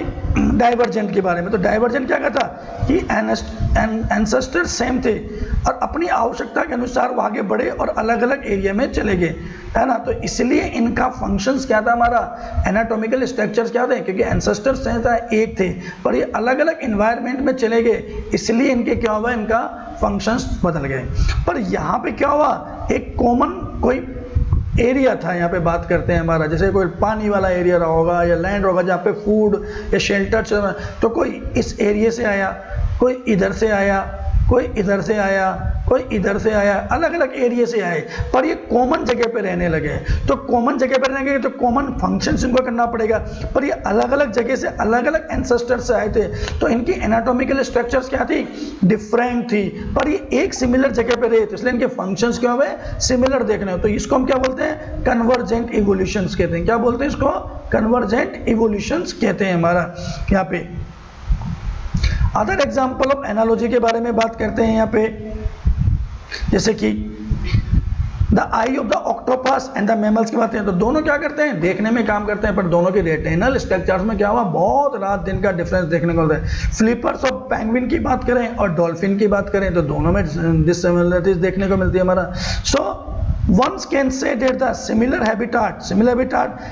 डाइवर्जेंट के बारे में. तो डाइवर्जेंट क्या कहता कि एंसेस्टर सेम थे और अपनी आवश्यकता के अनुसार वो आगे बढ़े और अलग अलग एरिया में चले गए, है ना. तो इसलिए इनका फंक्शंस क्या था हमारा एनाटॉमिकल स्ट्रक्चर्स क्या थे क्योंकि एंसेस्टर सेम था एक थे पर ये अलग अलग इन्वायरमेंट में चले गए, इसलिए इनके क्या हुआ इनका फंक्शंस बदल गए. पर यहाँ पे क्या हुआ एक कॉमन कोई एरिया था. यहाँ पे बात करते हैं हमारा जैसे कोई पानी वाला एरिया रहा होगा या लैंड होगा जहाँ पे फूड या शेल्टर, तो कोई इस एरिया से आया, कोई इधर से आया, कोई इधर से आया, कोई इधर से आया, अलग अलग एरिया से आए पर ये कॉमन जगह पे रहने लगे. तो कॉमन जगह पे रहने लगे तो कॉमन फंक्शंस इनको करना पड़ेगा, पर ये अलग अलग जगह से अलग अलग एंसेस्टर से आए थे तो इनकी एनाटॉमिकल स्ट्रक्चर्स क्या थी डिफरेंट थी, पर ये एक सिमिलर जगह पे रहे तो इसलिए इनके फंक्शंस क्या हुए सिमिलर देखने हो. तो इसको हम क्या बोलते हैं कन्वर्जेंट इवोल्यूशंस कहते हैं. क्या बोलते हैं इसको कन्वर्जेंट इवोल्यूशंस कहते हैं हमारा. यहाँ पे अदर एग्जाम्पल ऑफ एनालॉजी के बारे में बात करते हैं यहाँ पे जैसे कि the I of the octopus and the mammals की बात है तो दोनों क्या करते हैं देखने में काम करते हैं पर दोनों के रेटिनल स्ट्रक्चर्स में क्या हुआ बहुत रात दिन का डिफरेंस देखने को मिलता है. फ्लिपर्स ऑफ पेंगुइन की बात करें और डॉल्फिन की बात करें तो दोनों में डिससिमिलरिटीज देखने को मिलती है हमारा. सो one can say that the similar habitat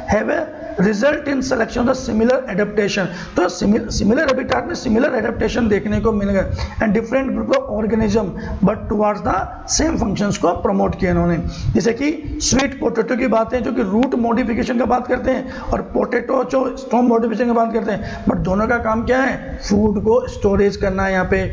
have a result in selection of the similar adaptation. तो similar habitat में similar adaptation देखने को मिलेगा and different group of organism but towards the same functions को promote किया इन्होंने. जैसे कि स्वीट पोटैटो की बात है जो कि रूट मॉडिफिकेशन का बात करते हैं और पोटैटो जो स्टॉर्म मॉडिफिकेशन की बात करते हैं, बट दोनों का काम क्या है फूड को स्टोरेज करना है यहाँ पे.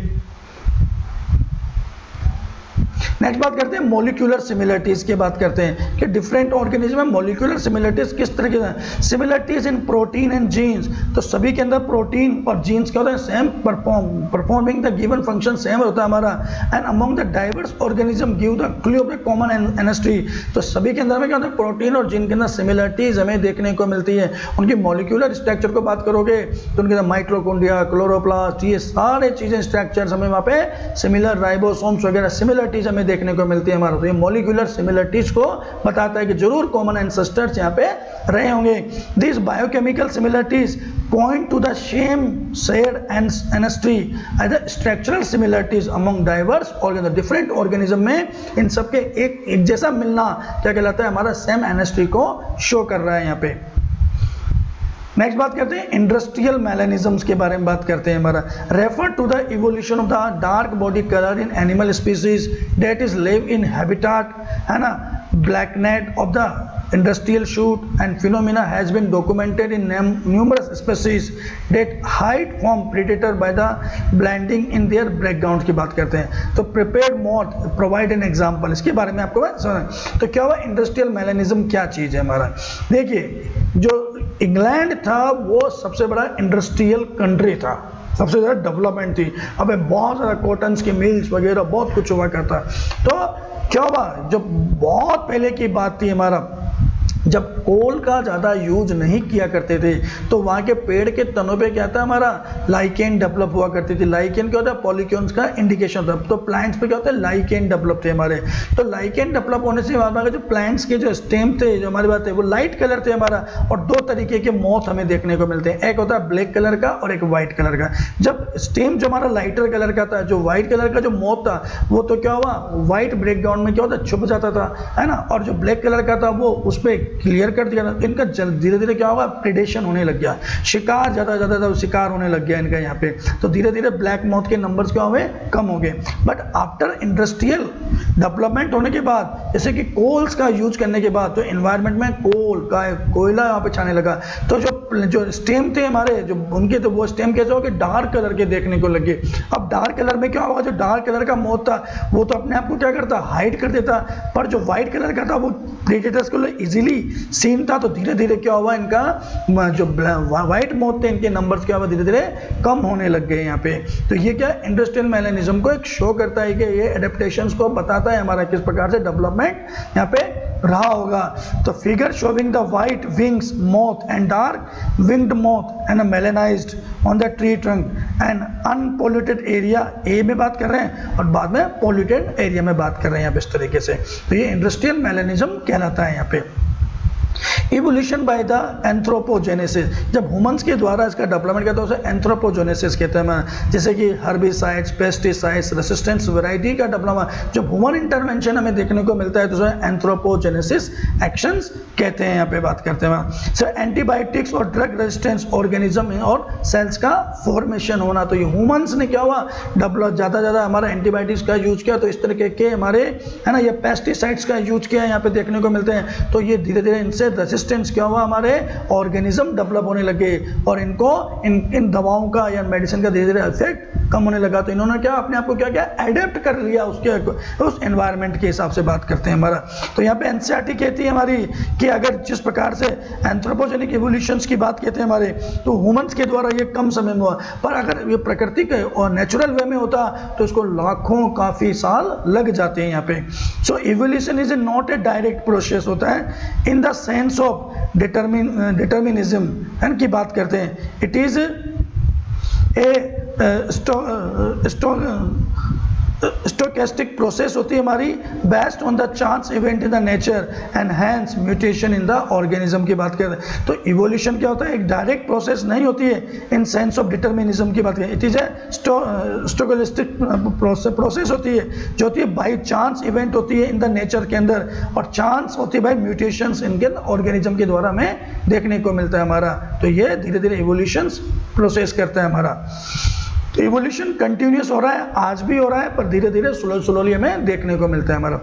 नेक्स्ट बात करते हैं मॉलिक्यूलर सिमिलरिटीज की बात करते हैं कि डिफरेंट ऑर्गेनिज्म में मॉलिक्यूलर सिमिलरिटीज किस तरह की similarities in protein and genes, तो सभी के अंदर प्रोटीन और जीन्स क्या होता है same performing the given function same होता है हमारा, and among the diverse organism give the clue of the common ancestry, तो सभी के अंदर में क्या होता है प्रोटीन और जीन के अंदर सिमिलरिटीज हमें देखने को मिलती है। उनकी मॉलिक्यूलर स्ट्रक्चर को बात करोगे तो उनके अंदर माइटोकॉन्ड्रिया, क्लोरोप्लास्ट, ये सारे चीजें स्ट्रक्चर्स हमें वहाँ पे सिमिलर, राइबोसोम्स वगैरह सिमिलरिटीज हमें देखने को मिलती है हमारा। तो ये मॉलिक्यूलर सिमिलरिटीज को बताता है कि जरूर कॉमन एंसेस्टर्स यहाँ पे रहे होंगे। This biochemical similarities point to the same shared ancestry as the structural similarities among diverse organism, different organism में इन सबके एक जैसा मिलना क्या कहलाता है हमारा सेम एनेस्ट्री को शो कर रहा है यहाँ पे। नेक्स्ट बात करते हैं इंडस्ट्रियल मेलेनिज्म्स के बारे में बात करते हैं हमारा। Refer to the evolution of the dark body colour in animal species that is live in habitat, है ना, blackness of the industrial shoot and phenomena has been documented in numerous species that hide from predator by the blending in their background की बात करते हैं। तो prepared moth provide an example, इसके बारे में आपको समझना। तो क्या हुआ इंडस्ट्रियल मेलेनिज्म क्या चीज है हमारा। देखिए जो इंग्लैंड था वो सबसे बड़ा इंडस्ट्रियल कंट्री था, सबसे ज़्यादा डेवलपमेंट थी, अब बहुत सारा कॉटन की मिल्स वगैरह बहुत कुछ हुआ करता। तो क्या हुआ जब बहुत पहले की बात थी हमारा, जब कोल का ज़्यादा यूज नहीं किया करते थे तो वहाँ के पेड़ के तनों पे क्या था हमारा लाइकेन डेवलप हुआ करती थी। लाइकेन क्या होता है पॉलीक्यून्स का इंडिकेशन था, तो प्लांट्स पे क्या होता है लाइकेन डेवलप थे हमारे। तो लाइकेन डेवलप होने से हमारे जो प्लांट्स के जो स्टेम थे जो हमारी बात है वो लाइट कलर थे हमारा, और दो तरीके के मोथ हमें देखने को मिलते हैं, एक होता है ब्लैक कलर का और एक व्हाइट कलर का। जब स्टेम जो हमारा लाइटर कलर का था, जो व्हाइट कलर का जो मोथ था वो तो क्या हुआ व्हाइट बैकग्राउंड में क्या होता छुप जाता था, है ना, और जो ब्लैक कलर का था वो उस पर क्लियर कर दिया। इनका धीरे धीरे क्या होगा प्रेडेशन होने लग गया, शिकार ज्यादा शिकार होने लग गया इनका यहाँ पे। तो धीरे धीरे ब्लैक मॉथ के नंबर्स क्या हुए कम हो गए। बट आफ्टर इंडस्ट्रियल डेवलपमेंट होने के बाद, जैसे कि कोल्स का यूज करने के बाद, तो एनवायरनमेंट में कोल का कोयला यहाँ पे छाने लगा, तो जो स्टेम थे हमारे जो उनके, तो वो स्टेम कैसे हो गए डार्क कलर के देखने को लगे। अब डार्क कलर में क्या होगा, जो डार्क कलर का मॉथ था वो तो अपने आप को क्या करता हाइड कर देता, पर जो व्हाइट कलर का था वो प्रेडेटर्स को इजीली सीन था। तो धीरे धीरे क्या हुआ इनका जो व्हाइट मॉथ थे इनके नंबर्स क्या हुआ धीरे धीरे कम होने लग गए यहाँ पे। तो ये क्या इंडस्ट्रियल मेलेनिज्म को एक शो करता है कि ये एडेप्टेशंस को बताता है हमारा किस प्रकार से डेवलपमेंट यहाँ पे रहा होगा। तो figure showing the white wings moth and dark winged moth and melanized on the tree trunk and unpolluted area a में बात कर रहे हैं और बाद में पोल्यूटेड एरिया में बात कर रहे हैं यहाँ पे इस तरीके से। तो ये इंडस्ट्रियल मेलेनिज्म कहलाता है यहाँ पे। इवोल्यूशन बाय द एंथ्रोपोजेनेसिस, जब ह्यूमंस के द्वारा इसका डेवलपमेंट करता है उसे एंथ्रोपोजेनेसिस कहते हैं। जैसे कि हर्बिसाइड्स, पेस्टिसाइड्स, रेसिस्टेंस वैरायटी का डेवलपमेंट जब ह्यूमन इंटरवेंशन हमें देखने को मिलता है तो उसे एंथ्रोपोजेनेसिस एक्शंस कहते हैं। यहाँ पे बात करते हैं सर एंटीबायोटिक्स और ड्रग रेजिस्टेंस ऑर्गेनिज्म और सेल्स का फॉर्मेशन होना। तो ये ह्यूमंस ने क्या हुआ डेवलप ज़्यादा हमारा एंटीबायोटिक्स का यूज किया, तो इस तरीके के हमारे है ना ये पेस्टिसाइड्स का यूज किया यहाँ पे देखने को मिलते हैं। तो ये धीरे धीरे इनसे रेजिस्टेंस क्या हुआ हमारे ऑर्गेनिज्म डेवलप होने लगे और इनको इन दवाओं का या मेडिसिन का धीरे धीरे इफेक्ट कम होने लगा। तो इन्होंने क्या अपने आप को क्या किया एडेप्ट कर लिया उसके उस एनवायरनमेंट के हिसाब से बात करते हैं हमारा। तो यहाँ पे एनसीईआरटी कहती है हमारी कि अगर जिस प्रकार से एंथ्रोपोजेनिक इवोल्यूशंस की बात कहते हैं हमारे, तो ह्यूमंस के द्वारा ये कम समय में हुआ, पर अगर ये प्रकृति के और नेचुरल वे में होता तो इसको लाखों काफी साल लग जाते हैं यहाँ पे। So evolution is not a direct process होता है in the sense of determinism की बात करते हैं। It is a stochastic process होती है हमारी based on the chance event in the nature and hence mutation in the organism की बात करें तो इवोल्यूशन क्या होता है एक डायरेक्ट प्रोसेस नहीं होती है इन सेंस ऑफ डिटर्मिनिज्म की बात करें। It is a stochastic process होती है जो होती है बाई चांस इवेंट होती है इन द नेचर के अंदर, और चांस होती है बाई म्यूटेशंस इनके ऑर्गेनिज्म के द्वारा हमें देखने को मिलता है हमारा। तो ये धीरे धीरे इवोल्यूशन प्रोसेस करता है हमारा। तो इवोल्यूशन कंटिन्यूस हो रहा है, आज भी हो रहा है, पर धीरे धीरे स्लोली हमें देखने को मिलता है हमारा।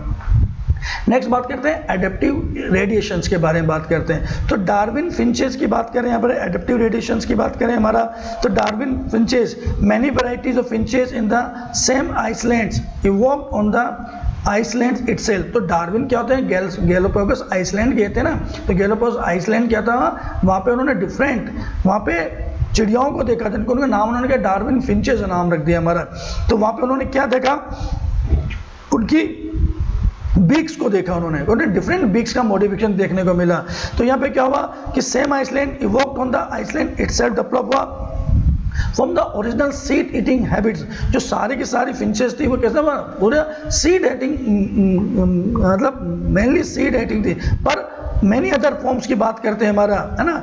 नेक्स्ट बात करते हैं एडेप्टिव रेडिएशंस के बारे में बात करते हैं। तो डार्विन फिंचेस की बात करें यहाँ पर एडेप्टिव रेडिएशंस की बात करें हमारा, तो Darwin finches many varieties of finches in the same islands evolve on the island itself. तो डार्विन क्या होते हैं, गैलापागोस आइसलैंड गए थे ना, तो गैलापागोस आइसलैंड क्या था, वहाँ पे उन्होंने डिफरेंट वहाँ पे चिड़ियाओं को देखा, जिनको उनका नाम उन्होंने क्या डार्विन फिंचेस नाम रख दिया हमारा। तो वहाँ पे उन्होंने क्या देखा, उनकी बीक्स को देखा, उन्होंने डिफरेंट बीक्स का मॉडिफिकेशन देखने को मिला। तो यहाँ पे क्या हुआ कि same island evoked on the island itself develop हुआ from the original seed eating habits. जो सारी की सारी फिंचेस थी वो कैसा हुआ, पूरा सीड ईटिंग, मतलब मेनली सीड ईटिंग थी, पर मैनी अदर फॉर्म्स की बात करते हैं हमारा, है ना,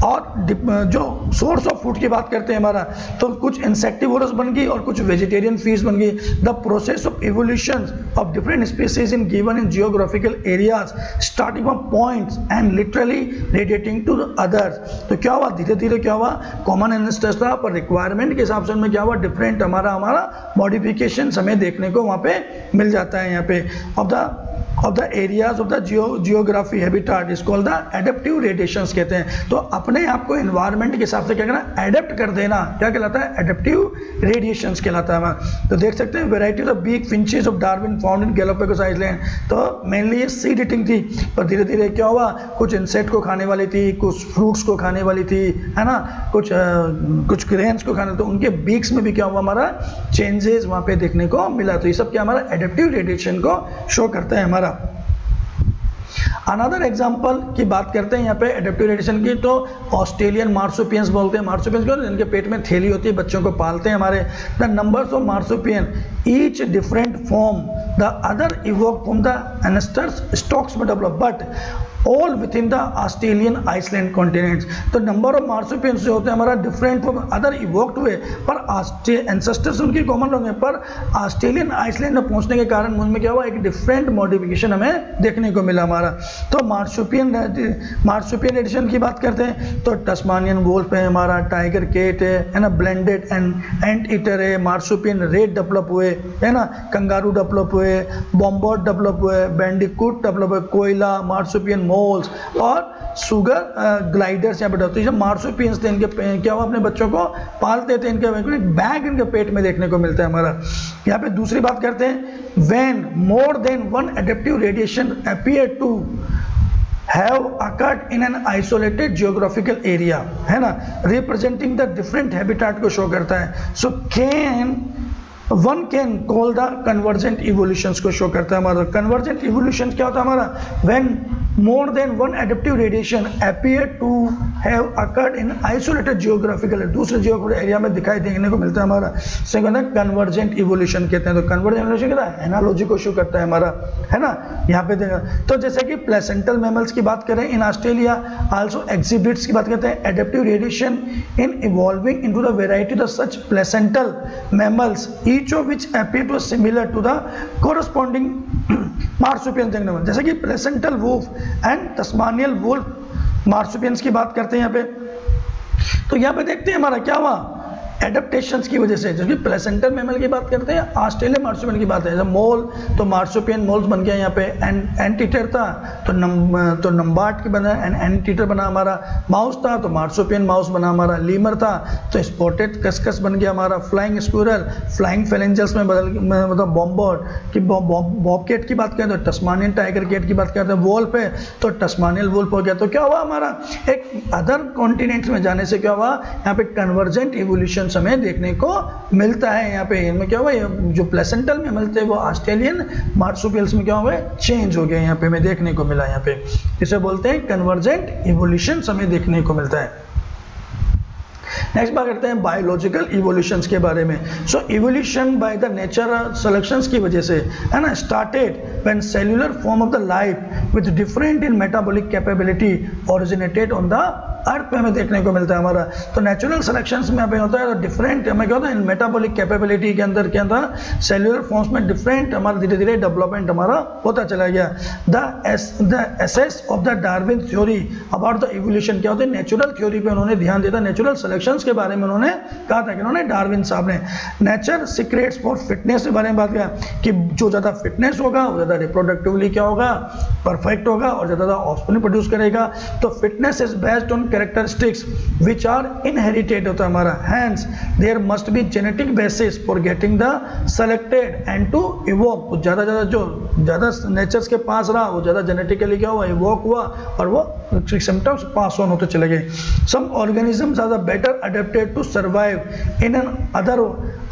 और जो सोर्स ऑफ फूड की बात करते हैं हमारा, तो कुछ इंसेक्टिवोरस बन गई और कुछ वेजिटेरियन फीड्स बन गई। The process of evolution of different species in given in geographical areas starting from points and literally radiating to others. तो क्या हुआ, धीरे धीरे क्या हुआ, कॉमन एंसेस्टर्स था, पर रिक्वायरमेंट के हिसाब से उनमें क्या हुआ, डिफरेंट हमारा मॉडिफिकेशन हमें देखने को वहाँ पे मिल जाता है। यहाँ पे of the areas of the geography habitat is called the adaptive radiations कहते हैं। तो अपने आप को environment के हिसाब से क्या करना, adapt कर देना, क्या कहलाता है, adaptive radiations कहलाता है। तो देख सकते हैं varieties of beak finches of Darwin found in Galapagos Island। तो mainly ये seed eating थी, पर धीरे धीरे क्या हुआ, कुछ insect को खाने वाली थी, कुछ fruits को खाने वाली थी, है ना, कुछ grains को खाने, तो उनके beaks में भी क्या हुआ, हमारा changes वहाँ पे देखने को मिला। तो ये सब क्या हमारा adaptive radiation को शो करता है हमारा। अनदर एग्जाम्पल की बात करते हैं यहाँ पे एडेप्टिव रेडिएशन की, तो ऑस्ट्रेलियन मार्सुपियंस बोलते हैं। मार्सुपियंस को जिनके पेट में थैली होती है, बच्चों को पालते हैं हमारे। The numbers of marsupial each different form the other evoke from the ancestors stocks में develop but all within the Australian island continents. तो नंबर ऑफ मार्सुपियंस जो होते हैं हमारा डिफरेंट फ्रॉम अदर इवोक्ड हुए, पर एंसेस्टर्स उनकी common होंगे, पर ऑस्ट्रेलियन आइसलैंड में पहुंचने के कारण उनमें क्या हुआ, एक डिफरेंट मॉडिफिकेशन हमें देखने को मिला हमारा। तो मार्सुपियन एडिशन की बात करते हैं तो टस्मानियन वोल्फ है हमारा, टाइगर केट है ना, ब्लेंडेड एंट ईटर है, मार्सुपियन रेड डेवलप हुए, है ना, कंगारू डेवलप हुए, बॉम्बर्ड डेवलप हुए, बैंडिकूट डेवलप हुए, कोयला, मार्सुपियन मोल्स और सुगर ग्लाइडर्स यहाँ पे होते हैं। मार्सुपियंस थे, इनके क्या हुआ, अपने बच्चों को पालते थे, इनके बैग इनके पेट में देखने को मिलता है हमारा। यहाँ पे दूसरी बात करते हैं, when more than one adaptive radiation appear to have occurred in an isolated geographical area, है ना, representing the different habitat को शो करता है। So one can call the convergent evolutions को शो करता है हमारा। convergent evolution क्या होता है हमारा, when more than one adaptive radiation appear to have occurred in isolated geographical, दूसरे geographical area में दिखाई देने को मिलता है हमारा, से कहते हैं convergent evolution कहते हैं। तो convergent evolution कहता है एनालॉजी को शो करता है हमारा, है ना, यहाँ पे देखा। तो जैसे कि placental mammals की बात करें इन ऑस्ट्रेलिया also exhibits की बात करते हैं adaptive radiation in evolving into the variety of such placental mammals each of which appear to similar to the corresponding marsupial देखने में। जैसे कि placental wolf एंड तस्मानियल वुल्फ मार्सुपियंस की बात करते हैं यहाँ पे, तो यहाँ पे देखते हैं हमारा क्या हुआ, एडेप्टेशंस की वजह से। जैसे प्लेसेंटल मैमल की बात करते हैं, ऑस्ट्रेलियन मार्सुपियन की बात है, जैसे मोल तो मार्सुपियन मोल्स बन गया यहाँ पे, एंटीटर था तो नम्बार्ड की बना, एंटीटर बना हमारा, माउस था तो मार्सुपियन माउस बना हमारा, लीमर था तो स्पॉटेड कस्कस बन गया हमारा, फ्लाइंग स्क्विरल फ्लाइंग फेलेंजल्स में बदल, मतलब बॉम्बर्ड की बॉबकेट की बात करें तो टस्मानियन टाइगर केट की बात करते हैं, वोल्फ है तो टस्मानियल वोल्फ हो गया। तो क्या हुआ हमारा, एक अदर कॉन्टिनेंट्स में जाने से क्या हुआ, यहाँ पे कन्वर्जेंट इवोल्यूशन हमें देखने को मिलता है। यहाँ पे इनमें क्या हुआ, जो प्लेसेंटल में मिलते हैं वो ऑस्ट्रेलियन मार्सुपियल्स में क्या हुआ, चेंज हो गए, यहाँ पे हमें देखने को मिला। यहाँ पे इसे बोलते हैं कन्वर्जेंट इवोल्यूशन हमें देखने को मिलता है। नेक्स्ट बात करते हैं बायोलॉजिकल इवोल्यूशंस के बारे में। So evolution by the nature selections की वजह से, है ना, started when cellular form of the life with different in metabolic capability originated on the earth पे हमें देखने को मिलता है हमारा। तो नेचुरल सिलेक्शंस में हमें होता है डिफरेंट, हमें क्या होता है, मेटाबॉलिक कैपेबिलिटी के अंदर क्या था, सेल्यूलर फॉर्म्स में डिफरेंट हमारा धीरे धीरे डेवलपमेंट हमारा होता चला गया। द एसेस of the Darwin theory about the evolution क्या होता है, नेचुरल थ्योरी पे उन्होंने ध्यान दिया था, नेचुरल सिलेक्शंस के बारे में उन्होंने कहा था कि उन्होंने डार्विन साहब ने नेचर सीक्रेट्स फॉर फिटनेस के बारे में बात किया कि जो ज़्यादा फिटनेस होगा वो ज़्यादा रिप्रोडक्टिवली क्या होगा, परफेक्ट होगा और ज़्यादा ऑफस्प्रिंग प्रोड्यूस करेगा। तो fitness is based on characteristics which are inherited होता है हमारा, hence there must be genetic basis for getting the selected and to evoke. तो ज़्यादा जो ज़्यादा नेचर्स के पास रहा वो ज़्यादा जेनेटिकली क्या हुआ, इवोक हुआ और वो सिम्टम्स पास ऑन होते चले गए। Some organisms are the better adapted to survive in an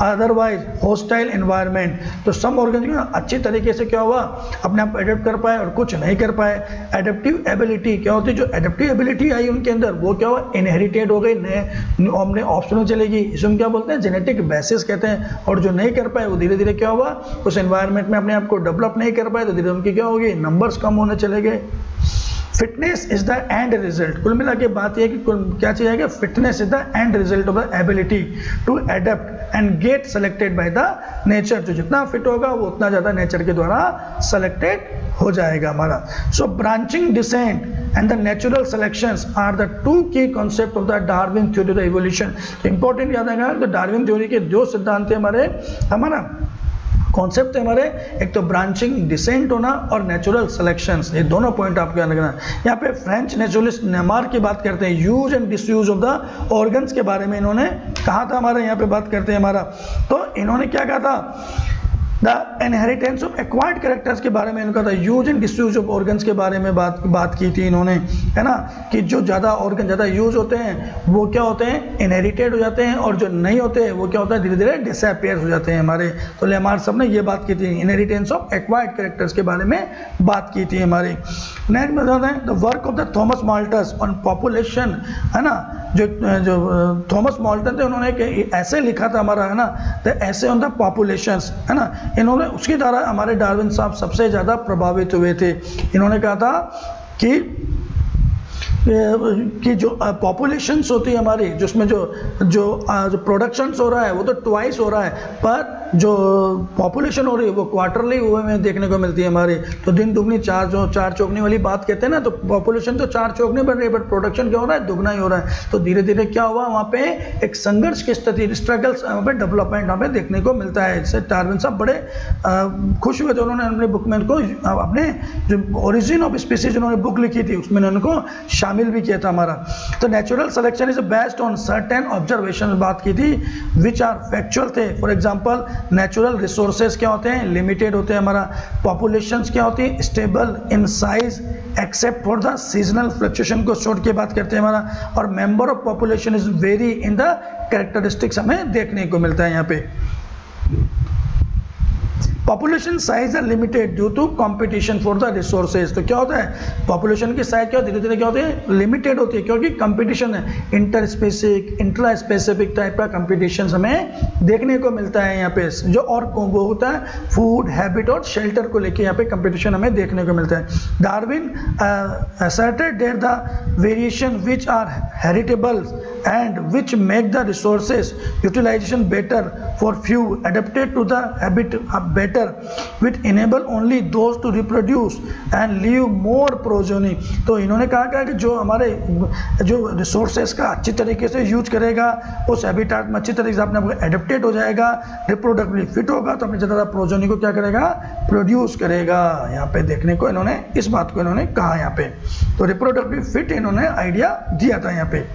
otherwise hostile environment. तो सम ऑर्गेनिज्म अच्छी तरीके से क्या हुआ, अपने आप एडेप्ट कर पाए और कुछ नहीं कर पाए। एडेप्टिव एबिलिटी क्या होती है, जो एडेप्टिव एबिलिटी आई उनके अंदर वो क्या हुआ, इनहेरिटेड हो गई, नए ऑप्शन में चलेगी, इसमें क्या बोलते हैं जेनेटिक बेसिस कहते हैं। और जो नहीं कर पाए वो धीरे धीरे क्या हुआ, उस एनवायरनमेंट में अपने आप को डेवलप नहीं कर पाए तो धीरे उनकी क्या होगी, नंबर्स कम होने चले गए। Fitness is the end result, कुल मिला के बात यह है कि क्या चाहिए, fitness is the end result of the ability to adapt and get selected by the nature. जो जितना फिट होगा वो उतना ज़्यादा नेचर के द्वारा सेलेक्टेड हो जाएगा हमारा। So branching descent and the natural selections are the two key concept of the Darwin theory of evolution. Important याद आएगा, तो डार्विन थ्योरी के दो सिद्धांत है हमारा कॉन्सेप्ट है हमारे, एक तो ब्रांचिंग डिसेंट होना और नेचुरल सिलेक्शंस, ये दोनों पॉइंट आपको याद रखना। यहाँ पे फ्रेंच नेचुरलिस्ट नेमार की बात करते हैं, use and disuse of the organs के बारे में इन्होंने कहा था हमारे, यहाँ पे बात करते हैं हमारा। तो इन्होंने क्या कहा था, the inheritance of acquired characters के बारे में इनका था, use and disuse of organs के बारे में बात की थी इन्होंने, है ना, कि जो ज़्यादा ऑर्गन ज़्यादा यूज होते हैं वो क्या होते हैं, इनहेरिटेड हो जाते हैं, और जो नहीं होते वो क्या होता है, धीरे धीरे डिसअपीयर हो जाते हैं हमारे। तो लेमार साहब ने ये बात की थी, इनहेरिटेंस ऑफ एक्वायर्ड कैरेक्टर्स के बारे में बात की थी हमारी। नेक्स्ट बताते हैं the work of the Thomas Malthus on population, है ना, जो थॉमस माल्टन थे उन्होंने ऐसे लिखा था हमारा, है ना, द ऐसे ऑन द पॉपुलेशंस, है ना, इन्होंने उसके द्वारा हमारे डार्विन साहब सबसे ज़्यादा प्रभावित हुए थे। इन्होंने कहा था कि जो पॉपुलेशंस होती है हमारी, जिसमें जो प्रोडक्शंस हो रहा है वो तो ट्वाइस हो रहा है, पर जो पॉपुलेशन हो रही है वो क्वार्टरली हुए में देखने को मिलती है हमारी। तो दिन दुगनी चार चौगनी वाली बात कहते हैं ना, तो पॉपुलेशन तो चार चौगनी बढ़ रही है, बट प्रोडक्शन क्या हो रहा है, दुगना ही हो रहा है। तो धीरे धीरे क्या हुआ, वहाँ पे एक संघर्ष की स्थिति, स्ट्रगल्स वहाँ पे डेवलपमेंट वहाँ पे देखने को मिलता है। इससे डार्विन साहब बड़े खुश हुए थे, उन्होंने अपने बुक में इनको अपने जो ओरिजिन ऑफ स्पीसीज उन्होंने बुक लिखी थी उसमें उनको शामिल भी किया था हमारा। तो natural selection is based on certain observation बात की थी विच आर फैक्चुअल थे। फॉर एग्जांपल नेचुरल रिसोर्सेज क्या होते हैं, लिमिटेड होते हैं हमारा। पॉपुलेशंस क्या होती है, stable in size except for the seasonal fluctuation को छोड़ के बात करते हैं हमारा। और member of population is vary in the characteristics हमें देखने को मिलता है यहाँ पे। Population size are limited due to competition for the resources. तो क्या होता है, पॉपुलेशन की साइज क्या धीरे धीरे क्या होती है, लिमिटेड होती है, क्योंकि कंपटीशन है, inter specific intra specific type का कंपटीशन हमें देखने को मिलता है यहाँ पे। जो और वो होता है फूड हैबिट और शेल्टर को लेके यहाँ पे कंपटीशन हमें देखने को मिलता है। Darwin asserted that the variation which are heritable and which make the resources utilization better for few adapted to the habit better which enable only those to reproduce and leave more progeny। तो इन्होंने कहा कि जो हमारे जो resources का अच्छी तरीके से यूज करेगा, उस हैबिटेट में अच्छी तरीके से अपने एडेप्टेड हो जाएगा, रिप्रोडक्टिवली फिट होगा, तो अपने ज़्यादा प्रोजनी को क्या करेगा, प्रोड्यूस करेगा। यहाँ पे देखने को इन्होंने इस बात को इन्होंने कहा यहाँ पे। तो रिप्रोडक्टिव फिट इन्होंने आइडिया दिया था यहाँ पे।